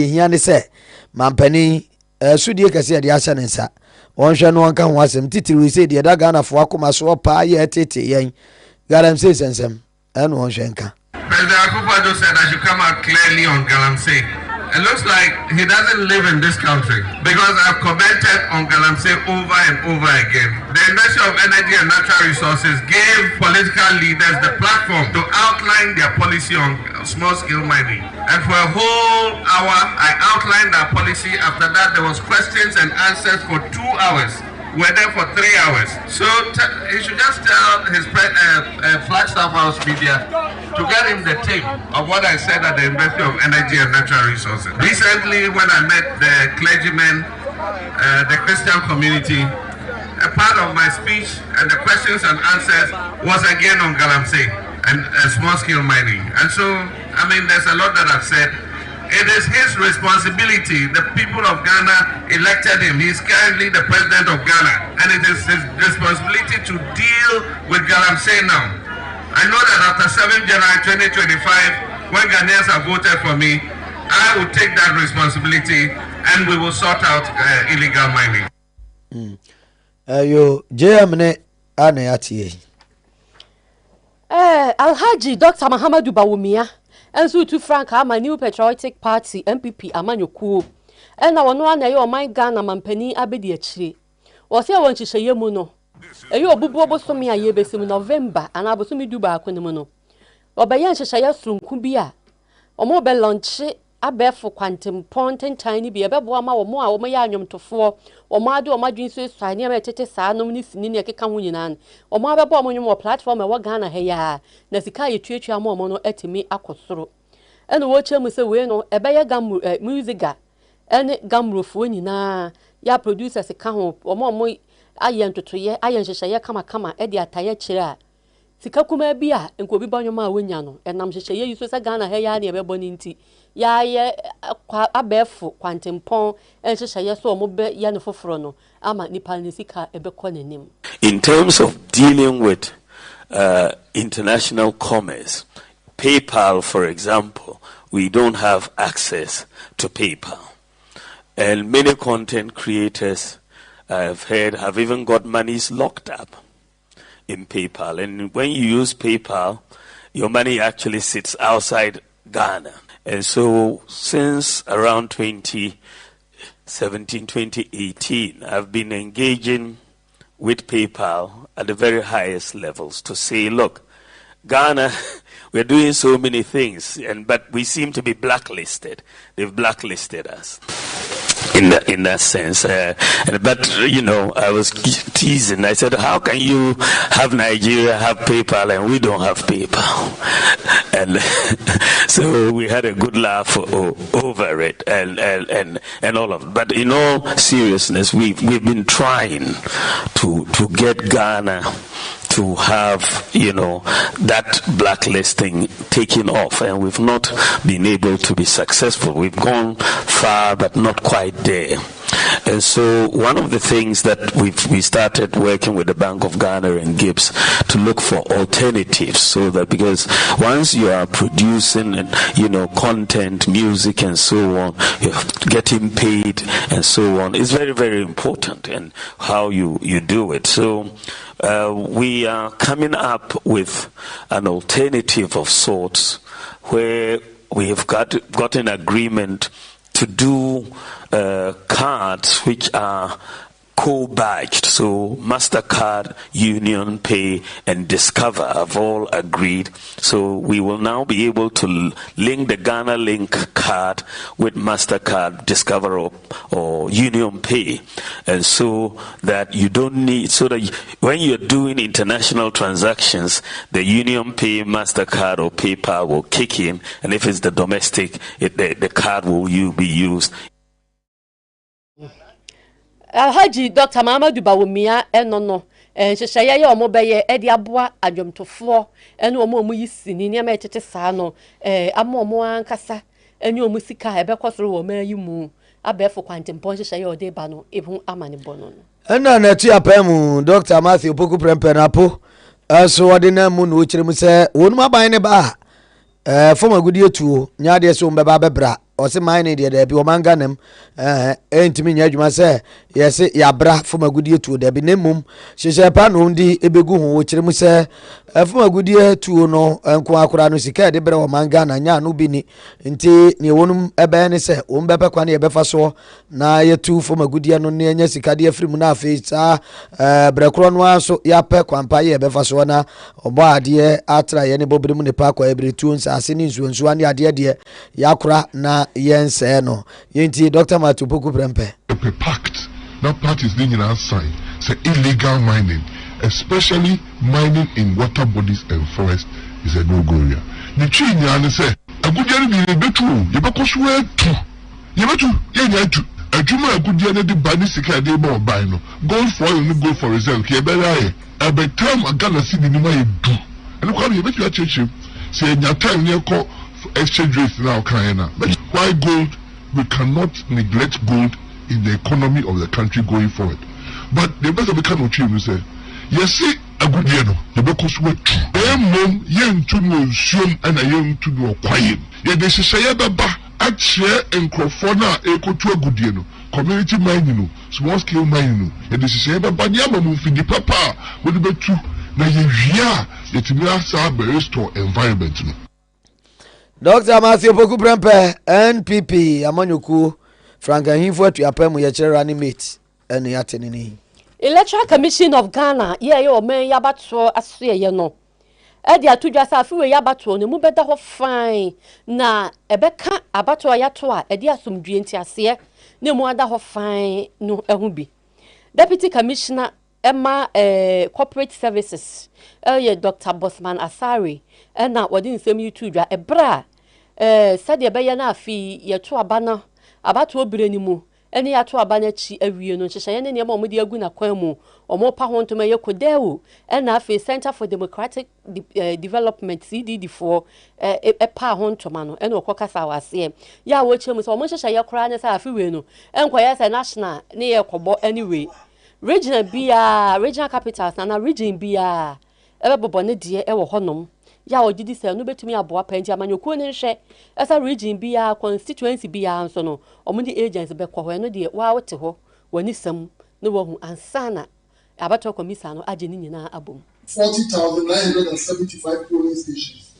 hia ne se mampani sudie kase de asa ne nsa won hwe no kan ho asem titiri se de da Ghana fo akoma so pa ye tete yen galamsey sensem eno won hwe nka.
President Akufo-Addo said I should come out clearly on Galamsey. It looks like he doesn't live in this country, because I've commented on Galamsey over and over again. The Ministry of Energy and Natural Resources gave political leaders the platform to outline their policy on small-scale mining. And for a whole hour, I outlined our policy. After that, there was questions and answers for 2 hours. We're there for 3 hours. So he should just tell his Flagstaff House media to get him the tape of what I said at the Ministry of Energy and Natural Resources. Recently, when I met the clergymen, the Christian community, a part of my speech and the questions and answers was again on Galamsey and small-scale mining. And so, I mean, there's a lot that I've said. It is his responsibility. The people of Ghana elected him. He is currently the president of Ghana. And it is his responsibility to deal with Galamsey now. I know that after 7 January 2025, when Ghanaians have voted for me, I will take that responsibility and we will sort out illegal mining.
Yo, JMN Anayati.
Alhaji Dr. Mahamadou Bawumia, and so to Frank, my new patriotic party, MPP, Amanyoku. And I want to know my Ghana Mampeni Abediachi. Was here when she say Yemuno. A yo bubo so me a ye besim November, and I was me do back when the mono. Or by Yan Shaya Srum Kubia. Or more bell lunch, a bear for quantum point and tiny be a bebwama or more or my yanium to 4, or Madu or Madrin Swiss, I near Tete Sanomnis, Nina Kamunan, or Maba Bomonium or platform, or Ghana Heya, Nasikai Church Mono etimi akosoro. And watch him with a weno, a bayer gum musica, and gum roof winning na ya producers a cajon, or more ayen to ye, ayen shaya kama, edia taya chira. Sikakuma bia, and could be Bonoma Winyano, and I'm shaya you so Ghana Heya near Boninti. Ya a bearfoot quantum pong, and shaya so mobe yanofo frono, ama nipanisika ebeconim.
In terms of dealing with international commerce, PayPal, for example, we don't have access to PayPal. And many content creators, I've heard, have even got monies locked up in PayPal. And when you use PayPal, your money actually sits outside Ghana. And so since around 2017, 2018, I've been engaging with PayPal at the very highest levels to say, look, Ghana, we're doing so many things, but we seem to be blacklisted. They've blacklisted us in that sense. But, you know, I was teasing. I said, how can you have Nigeria have PayPal and we don't have PayPal? And so we had a good laugh over it and all of it. But in all seriousness, we've been trying to get Ghana to have, you know, that blacklisting taken off, and we've not been able to be successful. We've gone far, but not quite there. And so one of the things that we started working with the Bank of Ghana and Gibbs to look for alternatives, so that because once you are producing, you know, content, music and so on, you're getting paid and so on, it's very, very important, and how you do it. So we are coming up with an alternative of sorts where we have got an agreement to do cards which are co-badged. So MasterCard, Union Pay, and Discover have all agreed. So we will now be able to link the Ghana Link card with MasterCard, Discover, or Union Pay. And so that you don't need, so that when you're doing international transactions, the Union Pay, MasterCard, or PayPal will kick in. And if it's the domestic, the card will be used.
Alhaji Dr. Mahamadou Bawumia enono sheshaya ye omobeye edi aboa adwomtofo ene omo yisi ni niam etete saa no amomo ankasa ene omo sika ebekosoro wo mayimu abefo kwantempo sheshaya ode ba no ehun amane bono no
ena na tu apemu Dr. Matthew Poku Prempenapo so wode na mu no chirem se wonum aban ne ba foma gudie tuo nyaade so mbeba bebra ose mine de da bi o manganem entimi nya adwuma se yesi yabra foma gudie tuo da bi nemum hyehye pa no ndi ebegu ho wo kirem se foma gudie tuo no enko akora no sika de bre o mangana nya no bi ni nti ne wonum ebe ne se o mbepe kwa ne yebefa so na yetu foma gudie no ne nya sika de afrim na afi sa bre kro no aso yape kwampa yebefa so na obo ade atra ye ne bobrim ne pa kwa ebre tuo ase ni nsuo ane ade de yakora na yense no yenti Dr. Matthew Poku Prempe
pact that part is being outside say illegal mining, especially mining in water bodies and forest, is a no-go area. The tree nya say agudie ni betu ye bekoswe tu ye betu ye nya tu adwuma agudie ne de ba ni sika de ba oban no go for you go for result ye be lie every time agana si ni ma ye du and ko ye betu acheche say nya time ne ko exchange rate now China. But why gold? We cannot neglect gold in the economy of the country going forward. But the best of the kind of tree we say, yes, see a good year, the because we mom yen to no sum and a young to no quiet. Yet this is a baba at share and crofona eco to a good year. Community mining, small scale mining, and this is a baba yama for the papa would be true. Now yet me ask our restore environment.
Dr. Matthew Poku Brempe, NPP, Amanyuku, Frank and him for to apem with your animate and the attenini.
Electoral Commission of Ghana, your man Yabatro, as you know. Edia to just a few Yabatro, no better of fine. Na, Ebeka, Abato Yatoa, Edia sum drientia seer, no more that of fine, no Ehubi. Deputy Commissioner Emma Corporate Services, Dr. Bosman Asari, and now what didn't send you to a bra. Said your bayana fee, your two abana, about to brenimu, any atu abanachi every no shayana any more media guna quemu, or more power to my yokodeu, and now a Center for Democratic Development CDD4, a power to mano, and no caucus our CM. Ya watch him so much as I cry as I feel, and quite a national near Kobo anyway. Regional Bia, regional capitals, and a region Bia, ever bonnet dear, ever honum. Ya o didi say no betumi aboa panja manyoku ne hwe esa region bia constituency bia so no omudi agents be kwo no de wa wote ho wani sam no wo hu ansana abato komisa no age ni nyina abom
40,975 polling stations,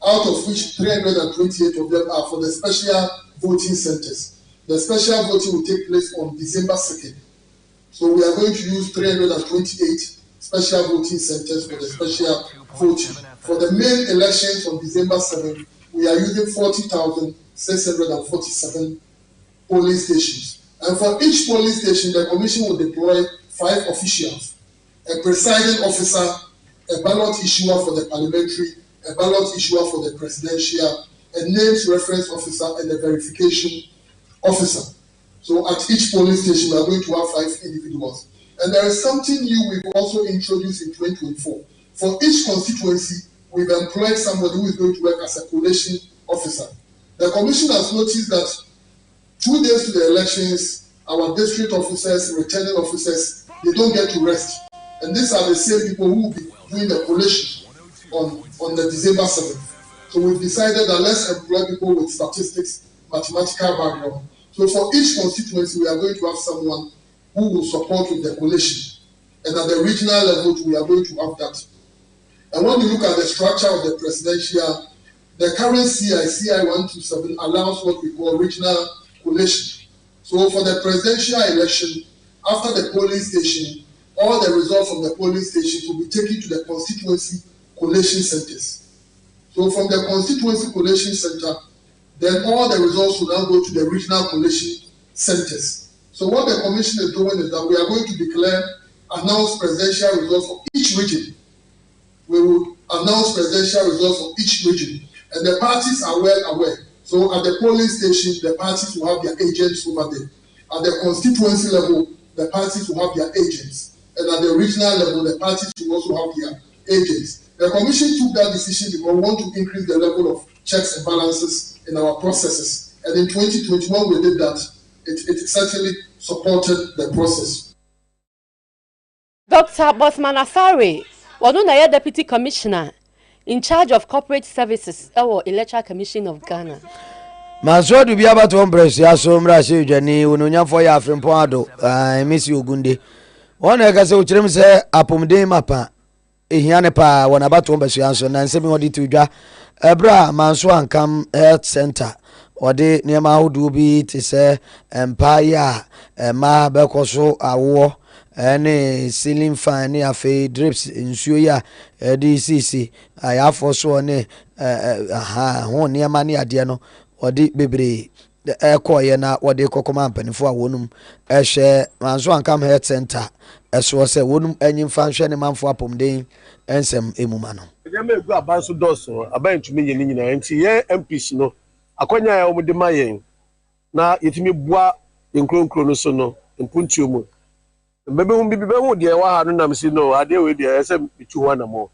out of which 328 of them are for the special voting centers. The special voting will take place on December 2nd. So we are going to use 328 special voting centers for the special voting. For the main elections on December 7th, we are using 40,647 polling stations. And for each polling station, the commission will deploy 5 officials, a presiding officer, a ballot issuer for the parliamentary, a ballot issuer for the presidential, a names reference officer, and a verification officer. So at each polling station, we are going to have 5 individuals. And there is something new we've also introduced in 2024. For each constituency, we've employed somebody who is going to work as a collation officer. The commission has noticed that 2 days to the elections, our district officers, returning officers, they don't get to rest. And these are the same people who will be doing the collation on the December 7th. So we've decided that let's employ people with statistics, mathematical background. So for each constituency, we are going to have someone who will support with the collation. And at the regional level, we are going to have that. And when you look at the structure of the presidential, the current CI 127 allows what we call regional collation. So for the presidential election, after the polling station, all the results from the polling stations will be taken to the constituency collation centers. So from the constituency collation center, then all the results will now go to the regional collation centers. So what the commission is doing is that we are going to announce presidential results for each region. We will announce presidential results for each region. And the parties are well aware. So at the polling station, the parties will have their agents over there. At the constituency level, the parties will have their agents. And at the regional level, the parties will also have their agents. The commission took that decision because we want to increase the level of checks and balances in our processes. And in 2021, we did that. It certainly supported the process.
Dr. Bosman Asari, one Deputy Commissioner in charge of corporate services or Electoral Commission of Ghana.
Maso du bia ba to embrace ya so mra she dwane wononya for ya Frimpong ado Messi Ogunde. Wona ka se o kirem se apomden mapa ehia ne pa wona ba to embrace ya so na nsemi odi to dwa ebra manso ankam health center ode niam ahodo bi te se empire ma be koso awo ene ceiling fan ne afi drips nsuo ya DCC ayafo so ne ho niam ne ade no odi bebre ekoye na odi kokoma mpanifo a wonum ehwe manso ankam health center eso se wonum anyimfa hwe ne manfo apomden ensem emuma no
ejame egu abanso doso abantumi ye nyina enti ye MPs no akonya ya omde mayen na yetimi bua enkronkro no so no mpuntuo mu bebe hum bibi be hu de wa ha no nam si no ade we de ese bitu ho na mo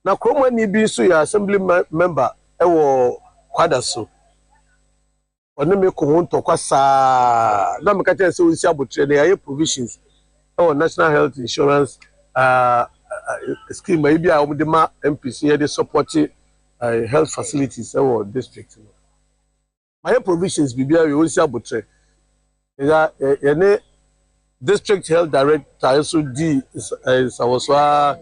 na kromo ani bi so ya assembly member ewo kwada so onu me ko honto kwasa na me ka tell say we see abotre na ye provisions our national health insurance scheme maybe I would demand MPs here they support health facilities or district. My provisions be we will see about any district health director also D is our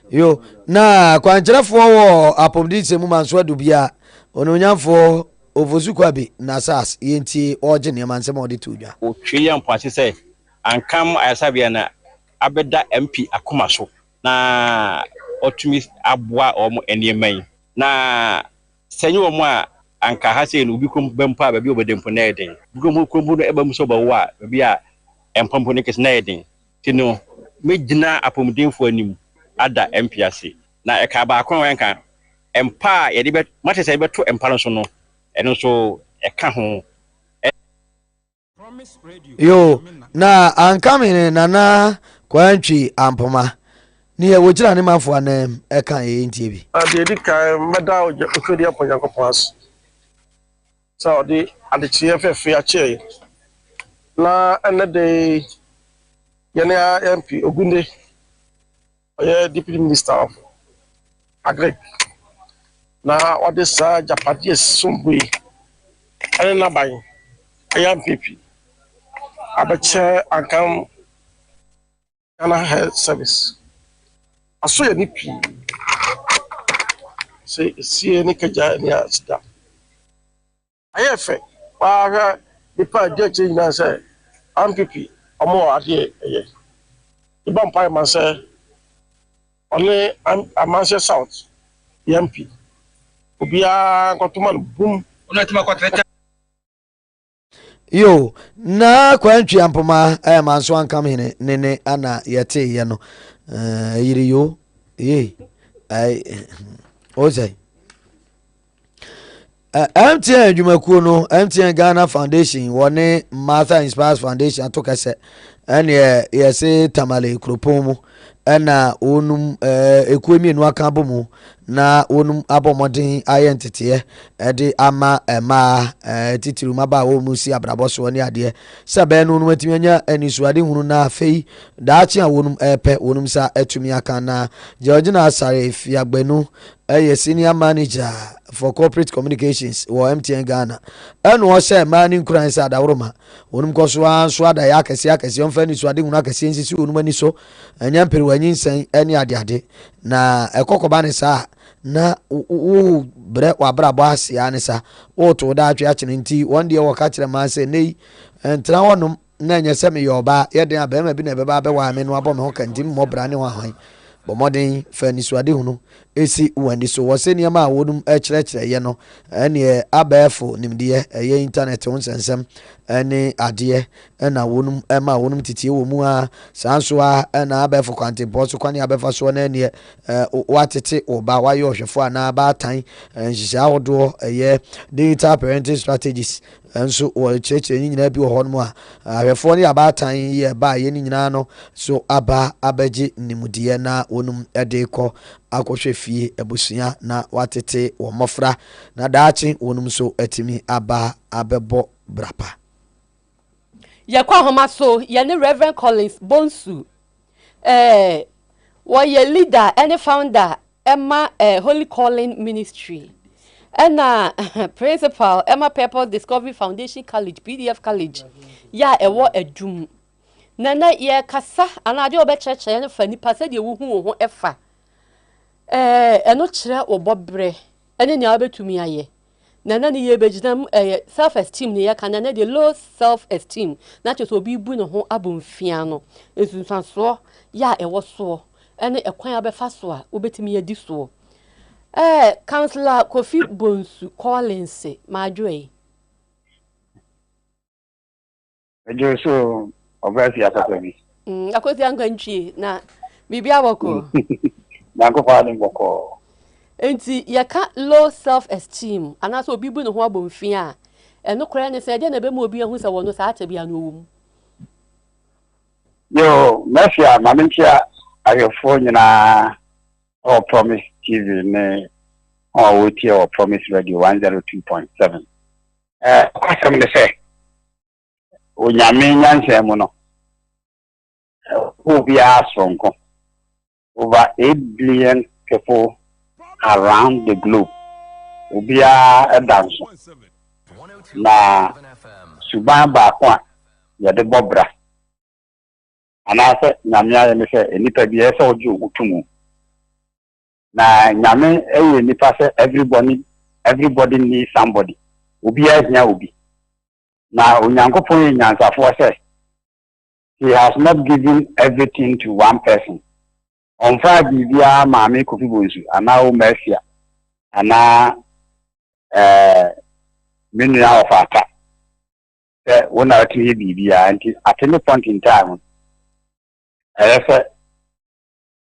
yo na kwankyerɛfoɔ wɔ apɔmdise mu manso adu bia ononyamfoɔ ovosukwabi na sas yɛntie ɔgye nneɛma nsɛm a ɔde to dwa
otwe yɛ mpɔase sɛ ankam ayasabea na abɛda MP akoma so na otumi aboa ɔmo nneɛma yi na sɛnye wɔ mo a anka ha sɛ no obi kom bɛmpa baabi obɛdempo na ɛden bikom no ɛba mu so bɛwo a baabi a ɛmpampo ne kɛse na ɛden tino megyina apɔmdenfo anim ada MP ase na ɛka ba akon wanka empa yɛde bɛ mate sɛ bɛto empa no so no ɛno so ɛka ho
yo na ankamene nana kwantwi ampoma ni e wogira ne manfo anam ɛka yɛntie bi
ade di kan meda okodi aponya kopos so ade ade chie fefe ache na anade yene MP Ogunde Deputy Minister of Agri. Now, what is Japanese Sumbui? I don't know by MPP. I bet and come Ghana Health Service. I saw an EP. See any Kaja near that. I have faith. The part judge in answer MPP or more idea. The vampire man say. Only Amansia South, MP. Ubia Kotuman boom.
Yo, na kwantwi ampoma manso ankam hene nene ana yete ye no. Yiri yo. Ai ozai. MTN adwumakuo no, MTN Ghana Foundation, wone Martha Inspires Foundation to KaseƐ. Ene yese tamale kropon mu. Ena onum ekuemi enu aka bomu na onum abomodin ayentete ede ama ema titiru maba wo musi abraboso ne ade sebe no onum atimi anya anisuade hunu na afei daachi a onum epe onum sa atumi aka na George na Asare Fiagbenu senior manager for corporate communications wo MTN Ghana eno o se mani nkuran sa dawroma onum koso anso ada ya akese onfa nisuade hunu akese nsisi onum ani so anya mpere wanyin eni ade na ekokoba ne sa na bre wabrabo asia ne sa o to da atwe akene nti one day waka kire man say nei entra wonum na nya se me yoba ye den abema bi na beba be wa me no abo me ho kantim mo bra ne wa hwan bomodin fa nisuade hunu esi wani so wose niam a wonum ekire ye no ene abefo nimde ye internet won sensem ene ade na wonum ema wonum titie wo mu a sanso a na abefo kwante boso kwani abefa so na ene watete oba waye ohwefo na ba tan nhihia hodo ye digital parenting strategies enso wo cheche nyina bi wo hono a ahwefo ne abatan ye ba ye nyina no so aba abaji nimude na wonum ede ko akohwe fie ebusua na watete wo mofra na daachi wonum so atimi aba abebo brapa
yakwa homa so ye ne Reverend Collins Bonsu wo ye leader and founder Emma Holy Calling Ministry and principal Emma Purpose Discovery Foundation College PDF College ya ewo adum nana ye kasa anade obecheche ye ne fani pase de wo hu ho efa eno kire obobre ene ne abetumi aye nana ne ye beginam self esteem ne ye kana na de low self esteem na che so bi bu ne ho abomfia no esunsanso ya ewo so ene ekwan abefa so a obetumi ye di so Councillor Kofi Bonsu Collins Madwe
Ejo so obasi atabi
akosi angantwie na bibia boko
na ko fa ni boko
enti yaka low self esteem anaso obi bu ne ho abomfia eno kora ne se de na be mu obi ehu se wono sa ata bia no wom
yo mafia mamintia ayofo nyina o Promise TV ne o wotie o Promise Radio 102.7 kwasam ne se onyame nyanse mu no obi asonko over 8 billion people around the globe obi a dance na suban ba kwa ya de bobra anase nyame aye me se enipa bi ese oju ogutumu na nyame eye nipa se everybody needs somebody obi ahia obi na onyankopon nyansafo se he has not given everything to one person on fa bibia maame kofi bonsu ana o mafia ana menu ya Wofa Atta wona ati bibia anti at any point in time say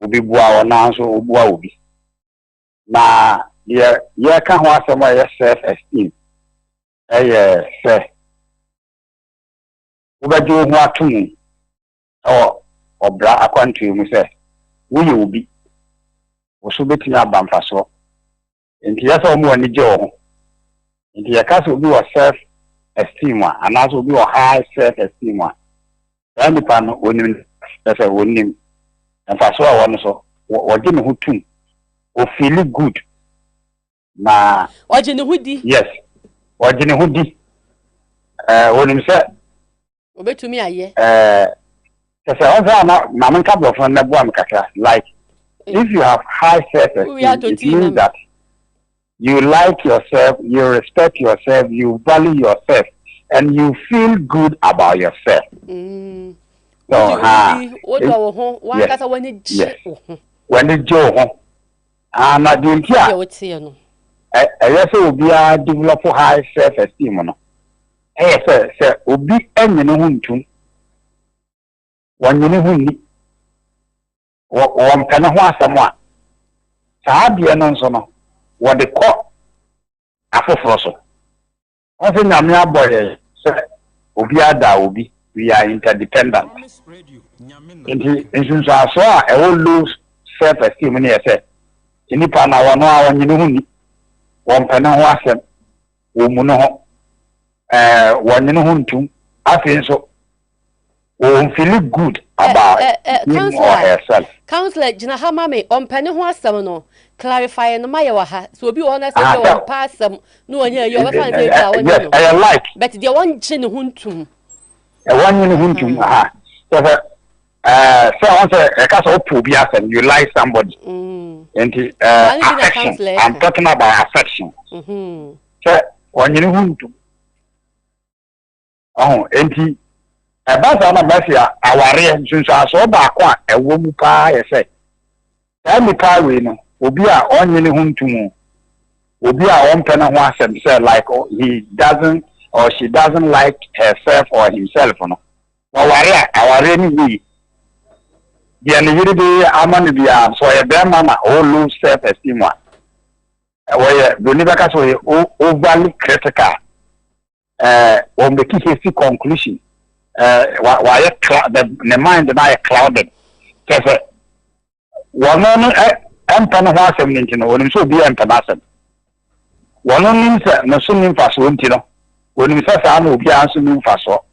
obi bua wona so obua obi na ye ka ho asema ye self esteem say ubajo ho atum obra akwantu mu say wo ye obi wo so betimi abamfaso enti ya so mo ani je ho enti ya ka so obi wo self esteem and also obi wo high self esteem ani pa no onim say onim emfaso a won so wo je me ho tum o feel good na
oje ne hudi
yes oje ne hudi onim say
obetumi aye
say on na man ka bro from na bo am kaka like if you have high self-esteem it means that you like yourself, you respect yourself, you value yourself, and you feel good about yourself. So, when the Joe, and I didn't hear, I will be a develop high self-esteem. Yes, sir, will be any no too. One you know, one can have someone. Sabi anonso what they call afofroso. Also nyame aboye say obi ada obi we are interdependent. Nti so a will lose self esteem ni say nipa na wono a wonyine hu ni won pene ho asem wo mu no ho wonyine hu ntum afi so won feel good about him or herself.
Counselor Jina Hamame on penny ho asem no clarify no my ha so obi won say you pass some no onye you ever find
yes I like
but the one chin huntum
e one yin huntum so so on say e ka so pu bi asem you like somebody and affection I'm talking about affection so one yin huntum enti Ebasa na Mafia aware nsunsu aso ba kwa ewo mu pa yese tell pa we no obi a onyene huntumu obi a onpe na ho asem say like he doesn't or she doesn't like herself or himself no aware ni bi dia ne yiri bi amane bia so ye be mama o low self esteem wa we doni baka so ye overly critical o make hasty conclusion why the mind na clouded say one on empana ho asem nti no wonim so bi empana asem one on say no so nim faso nti no wonim sa na obi anso nim faso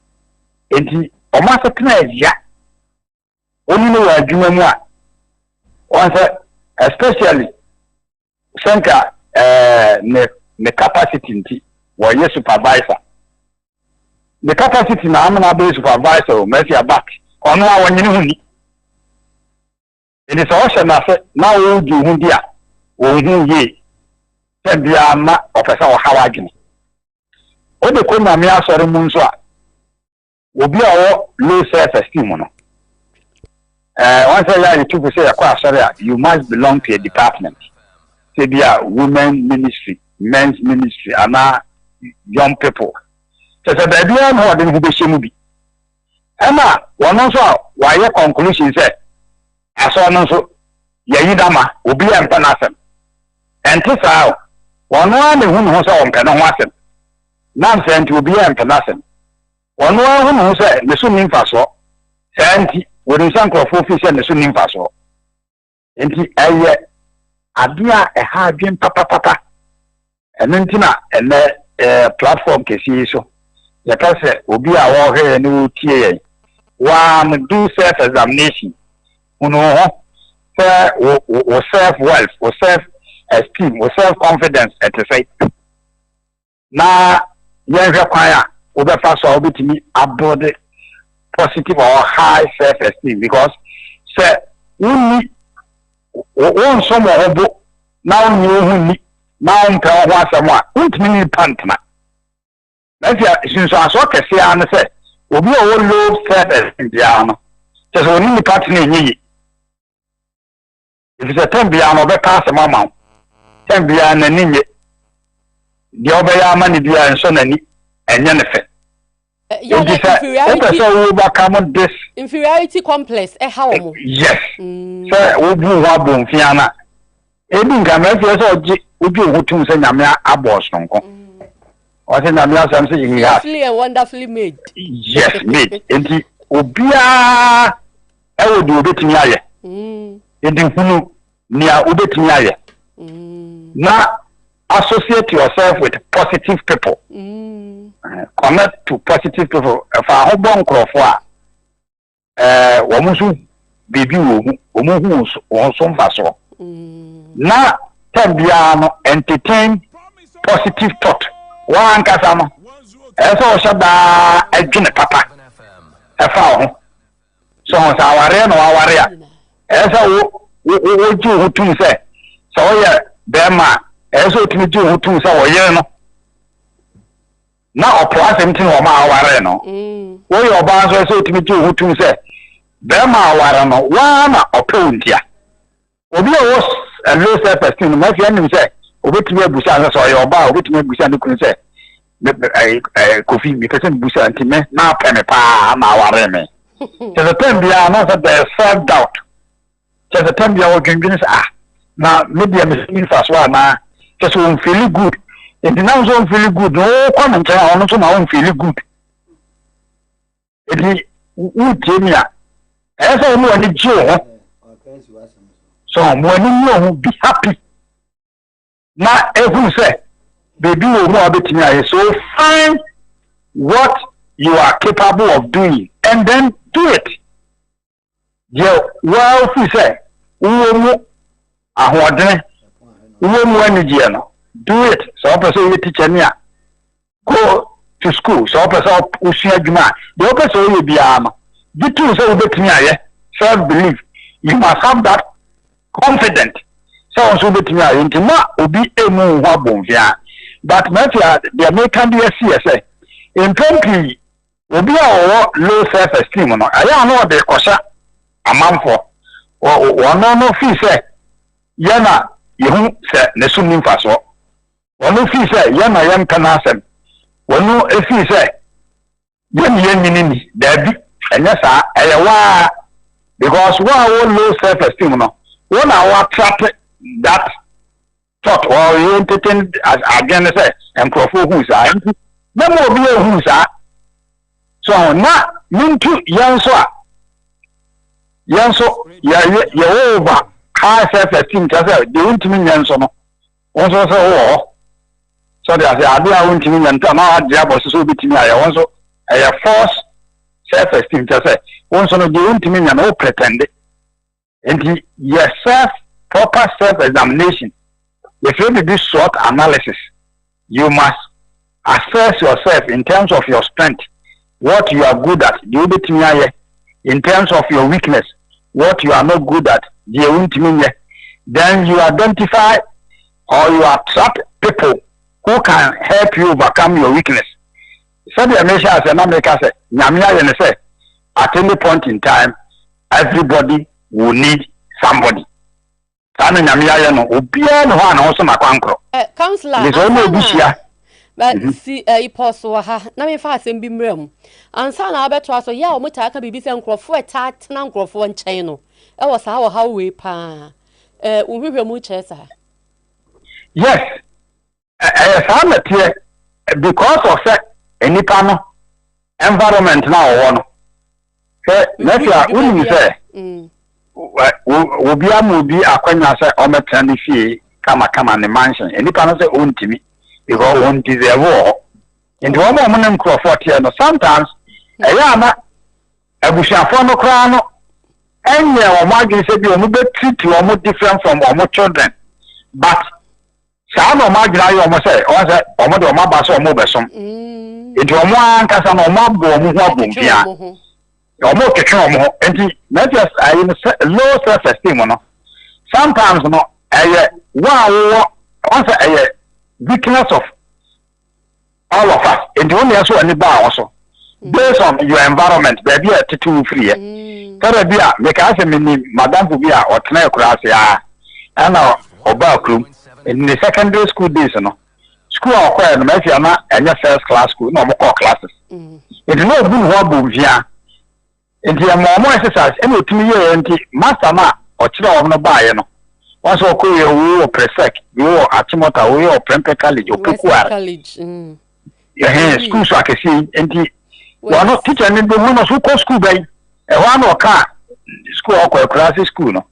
enti o ma se tena ya oni no adwuma mu a on say especially senka ne capacity nti wo ye supervisor. The capacity na amana be supervisor mercy back ono a wonyene huni it is also na say na wo di hu dia wo hu ye se bia ma ofesa wo hawa adwene o de ko na me asore mu nso a obi a wo low self esteem no once you to say akwa asore you must belong to a department say bia women ministry men's ministry ana young people. So baby am ho de hu be shemu bi ema wono so wa ye conclusion say aso no so ye yidama obi am pa na asem enti saa wono a me hu no so won pe no ho asem na enti obi am pa na asem wono a hu no so me so nim fa so enti woni san krofo fi se me so nim fa so enti eye adua e ha adwen papa enti na ene platform kesi so Yakase obi a wo he no tie one do self examination uno say o self wealth o self esteem o self confidence at say na yen hwe kwan a obefa so obetimi abode positive or high self esteem because say uni won so mo obo na uni ohuni na on pe ho asemo a untimi ni pantna na since aso kese an say obi o low self esteem dia no just oni ni partner nyi if it's a tempia no be pass mama tempia na ninye di obeya mani bia enso nani enye ne fe
inferiority complex how mo
yes so obu wa bon fiana ebi nka ma fi so oji obi ohutum se nyame abo sonko o se nyame asam se yin ha
wonderfully made
yes made enti obia e wo di obetimi aye enti hunu nia obetimi aye na associate yourself with positive people. Connect to positive people. If I hope one crop for womusu baby womu who faso. Na tembiano entertain positive thought. One kasama. Eso shaba ejune papa. Efa so aware no aware. Eso wo ju hutu se. So ye bema eso timi ju hutu se wo ye no. Na opo asem tin o ma aware no wo yo oba so timi ju hutu se be ma aware no wa na opo ntia obi o low self esteem no fi anim se obetimi abusa so yo oba obetimi abusa ne kun se kofi mi pese busa ntime na peme pa ma aware me so the time bia no so the self doubt so the time bia wo gingin na maybe am feeling fast wa na just won feel good. If you now don't feel good, no come and try on to now feel good. It is Utimia. As I know any joy. So when you will be happy. Not every say, baby will know a bit me. So find what you are capable of doing and then do it. Well, if you say, do it. So person you teacher niya. Go to school. So person usia juma. The person you be ama. The two so ubetimi aye. Self belief. You must have that confident. So ubetimi aye. Intima obi emu wa bonfia. But mafia the American DSC in country obi a low self esteem no. Aya no de kosa amanfo. No fee say yana yehu se nesum faso. One fee say, Yama Yam Kanasem. One fee say, Yam Debbie, and yes, I because one low self esteem. No, 1 hour trap that thought or you entertain as again say, and Crawford who's I. No more be a who's I. So now, Mintu Yanso, you're over high self esteem. The ultimate Yanso. Also, so. So they say, I do want to mean and now job was so between I also a force self esteem to say, once on a doing to mean and no pretend. And yourself proper self examination. If you do this short analysis, you must assess yourself in terms of your strength, what you are good at, in terms of your weakness, what you are not good at, then you identify or you attract people who can help you overcome your weakness. So the measure as an American say, Nyamia say, at any point in time, everybody will need somebody. Sanu Nyamia no ubia no ha na also makwankro.
Counselor, but see iposo ha na me fa asem bi mrem. Ansa na abeto aso ya o mutaka bibi se nkrofo eta tena nkrofo nchen no. E wo sa wo ha we pa. Uhwehwe mu chesa.
Yes. Because of any panel environment now one. Next when you say Ubi Aquana say Ometani fee kama the mansion. Any panel say own to me because one is a war. Into one woman cross 40 no sometimes ayana abushafo no kra no enye o magin say bi o mu be treat o mu different from o mu children but sa no magin ayo o say o mo de o ma ba so o mu be som into o mu ankasa no o ma bo o mu ho abom bia o mu ketwe o mu enti not just low self esteem no sometimes no wow once weakness of all of us and only also any bar also based on your environment baby a too free tell be a make us madam for be a or tna class ya and oba crew in the secondary school days no school akwa no make na any first class school no more classes it no good ho bo via enti more exercise any otumi ye enti master na o kire o no baaye no once o koye wo presec wo atimota wo prempe college o pekuar
college
school so akesi enti wa no teacher ni be no so ko school bai e wa no ka school o class school no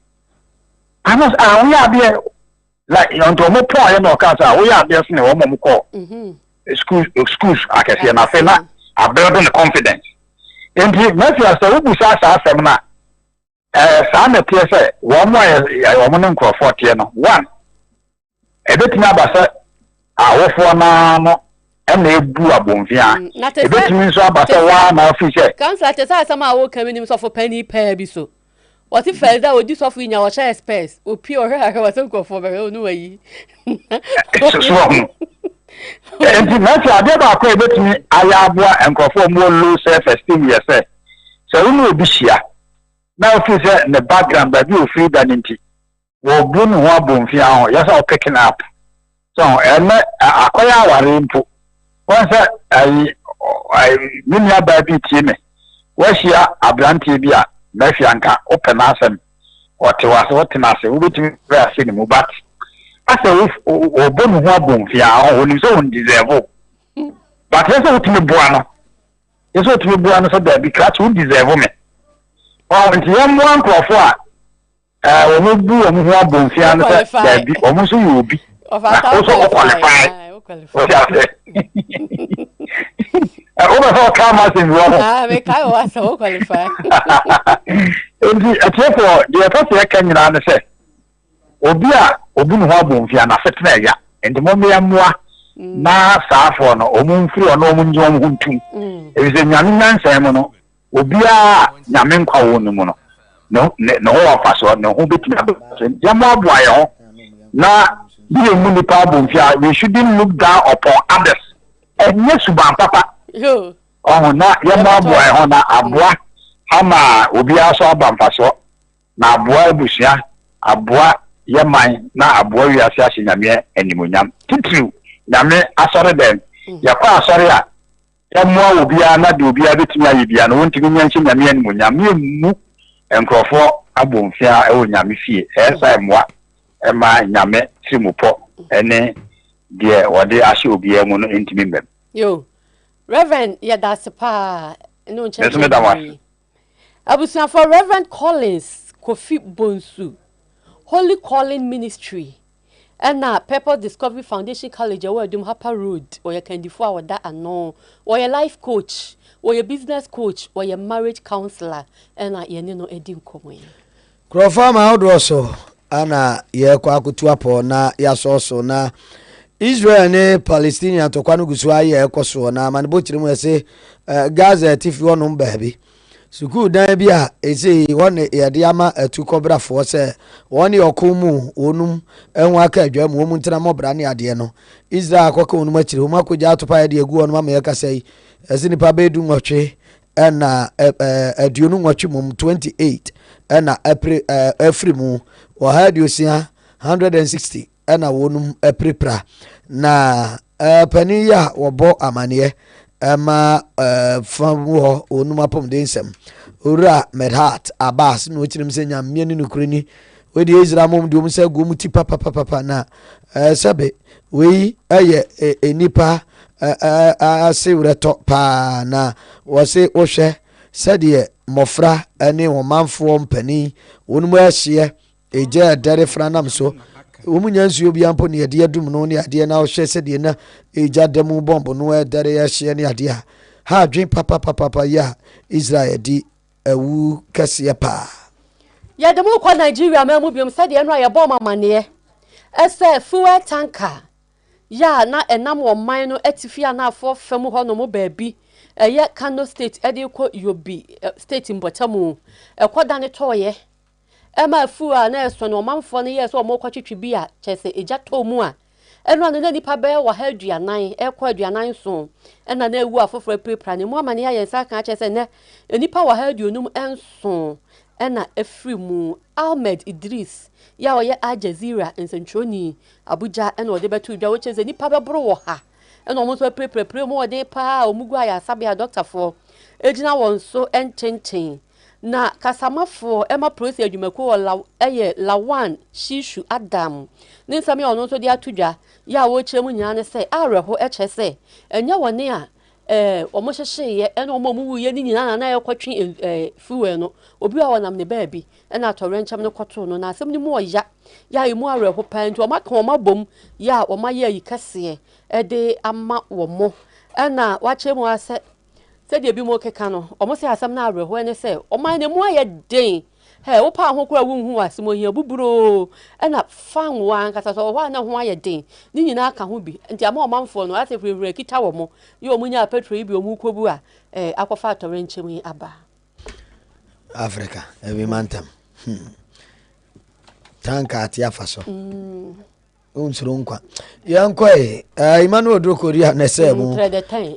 anos we are there like on to mo po aye no ka sa we are there se wo mo ko schools akesi na fe na building the confidence enti maybe as we busa sa asem na sa na tie se wo mo wo mo nko 40 no one ebetimi abasa awofo na no ena ebu abonfia ebetimi nso abasa wa na ofise
council atesa asama wo kaminim so for penny pair bi so what if that would this of in your share space o pure her was nko for be no yi
so enti na ti ade ba ko ebetimi ayabua enkofo mo low self esteem yese so we no bishia na office the background ba bi o free that nti wo bu no ho abonfia ho yesa o picking up so akoya aware mpo once I mini aba bi tie me wo hia abrantie bi a na fianka open asem otewa so otenase wo betimi pra se ni mu bat asa wo bu no ho abonfia ho ni so on deserve but yesa otimi bua no yesa otimi bua no so da bi kra to deserve me nti yam wan krofo a wo mu bu wo mu ho abonfia no se da bi wo mu so yo bi
of our
qualify. Over for cameras in wrong.
Make I was so qualified.
Therefore, the first can you say, Obia, Obun Wabumfia, and a fitna ya, and the Momia Mua, na Safon, or Moon Free or no Moon Jong Huntu. It is a Yamin Samono, Obia, Yamin Kawonumono. No of us or no bit Yamwa Boyo, na. We shouldn't look down upon others. And yes, Papa. Oh, not your boy on a boy. Hama will be also a bampaso. Na boy bushia, a boy, your mind, na a boy, you are saying, Yamia, and Yamuyam. Titu, Yame, I saw them. Yapa, sorry. Yamwa will be not do be a bit maybe, and won't you mention Yamia and Munyam, and Crawford, a boom fair, oh, Yamifi, as I am what. Emma nyame simupo ene de wode ahye obi emu no intimi mbem
yo Reverend that's pa no nche abusia for Reverend Collins Kofi Bonsu Holy Calling Ministry and Pepper Discovery Foundation College where dum Hapa Road or you can defo awada ano or your life coach or your business coach or your marriage counselor and ye no edim komo
Krofama how do so ana ye kwa kutuapo na yasoso na Israel ne Palestinian to kwanu gusu aye ekoso na manbo chirimu ese Gaza tifi wonu mbaabi suku dan bi a ese won ye de ama atu kobra fo se won ye okomu onum enwa aka adwa mu ntina mobra ne ade no Israel akoka onum achire homa koja atopa ye de egu onum ama ye kasai ese nipa bedu nwotwe na aduonu nwotwe mum 28 na every mu wa hadiosia 160 na wonum prepra na paniya wobo amane ma famu ho onum apom de nsem ora medhat abas no chirim se nyamye ni nukurani we de Israel mom de um se gum ti papa na sabe we eye enipa ase wreto pa na wo se wo hwe sade mofra ane wo manfo mpani wonum ahye eje dere franam so womunya nsuo bi ampo ne ade adum no ne ade na wo hwe se de na eja demu bomb no e dare ya hye ne ade ha adwen papa ya Israel di ewu KaseƐ pa
ya demu kwa Nigeria ma mu biom se de no ya bomb amane ese fuel tanker ya na enam wo man no atifia na afọ fam ho no mo baabi eye Kano state ede ko Yobi state mbotamu ekoda ne toye ema fuel na eso no manfo no yes o mo kwatwetwe bi a chese eja to mu a eno na nipa be wa ha aduanan ekọ aduanan so ena na ewu afoforo prepra ne mu amane ya yensa kan chese ne nipa wa ha aduonum enso ena efrimu Ahmed Idris ya oye Al Jazeera nsentroni Abuja ena ode betu dwa wo cheze nipa be bro wo ha ena omo so prepre mo ode pa omugu aya sabia doctor for ejina won so enchenten na kasamafo ema prosi adwumako wo Lawan Shishu Adam ninsame ono so de atudwa ya wo chemu nya ne se areho eche se enya wone a omo hyehye ena omo mu ye ni nyina na yekwatwe fuel no obi a wonam ne baabi ena torencham ne kwoto no na asem ni mu oya ya emu areho pantu omo kan omo bom ya omo ya yi KaseƐ ede ama wo mo ena wachemu ase se de bi mo keka no omo se asem na areho ene se oman ne mu aye den he wo pa ho kura wunhu asem ohia buburo ena fanwa nkasa so wa na ho aye den ni nyina aka ho bi nti ama omanfo no ase frefre kita wo mo ye omunya petrol bi omu kobu a akwafa atorenchemi aba
Africa every mantam tanka atia faso unsuru nkwa yankwa Emmanuel Dokoria na semu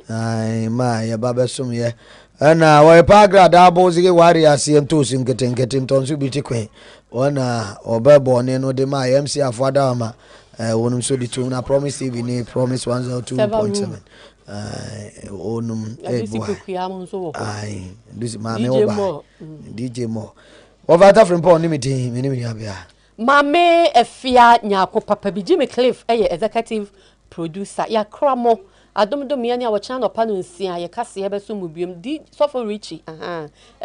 ai ma ya baba sum ye ana wa pagra da bozige wari asie ntosi nkete ntonso bi tikwe ona obebo ne no de ma MC afada ma wonum so di tu na promise TV ni promise 102.7 onum ai this Maame oba DJ Mo Wofa Atta Frimpong ni meti ni abia
Maame Afia Nyarko papa bi Jimmy Cliff executive producer ya kramo adomdom ya ni awocha no pa no nsia ye KaseƐ be so mubiem di sofo Richie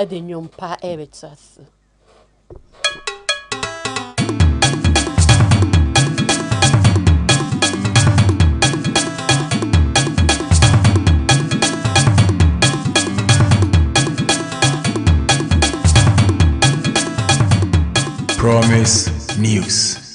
de nyompa ebetas
Promise News.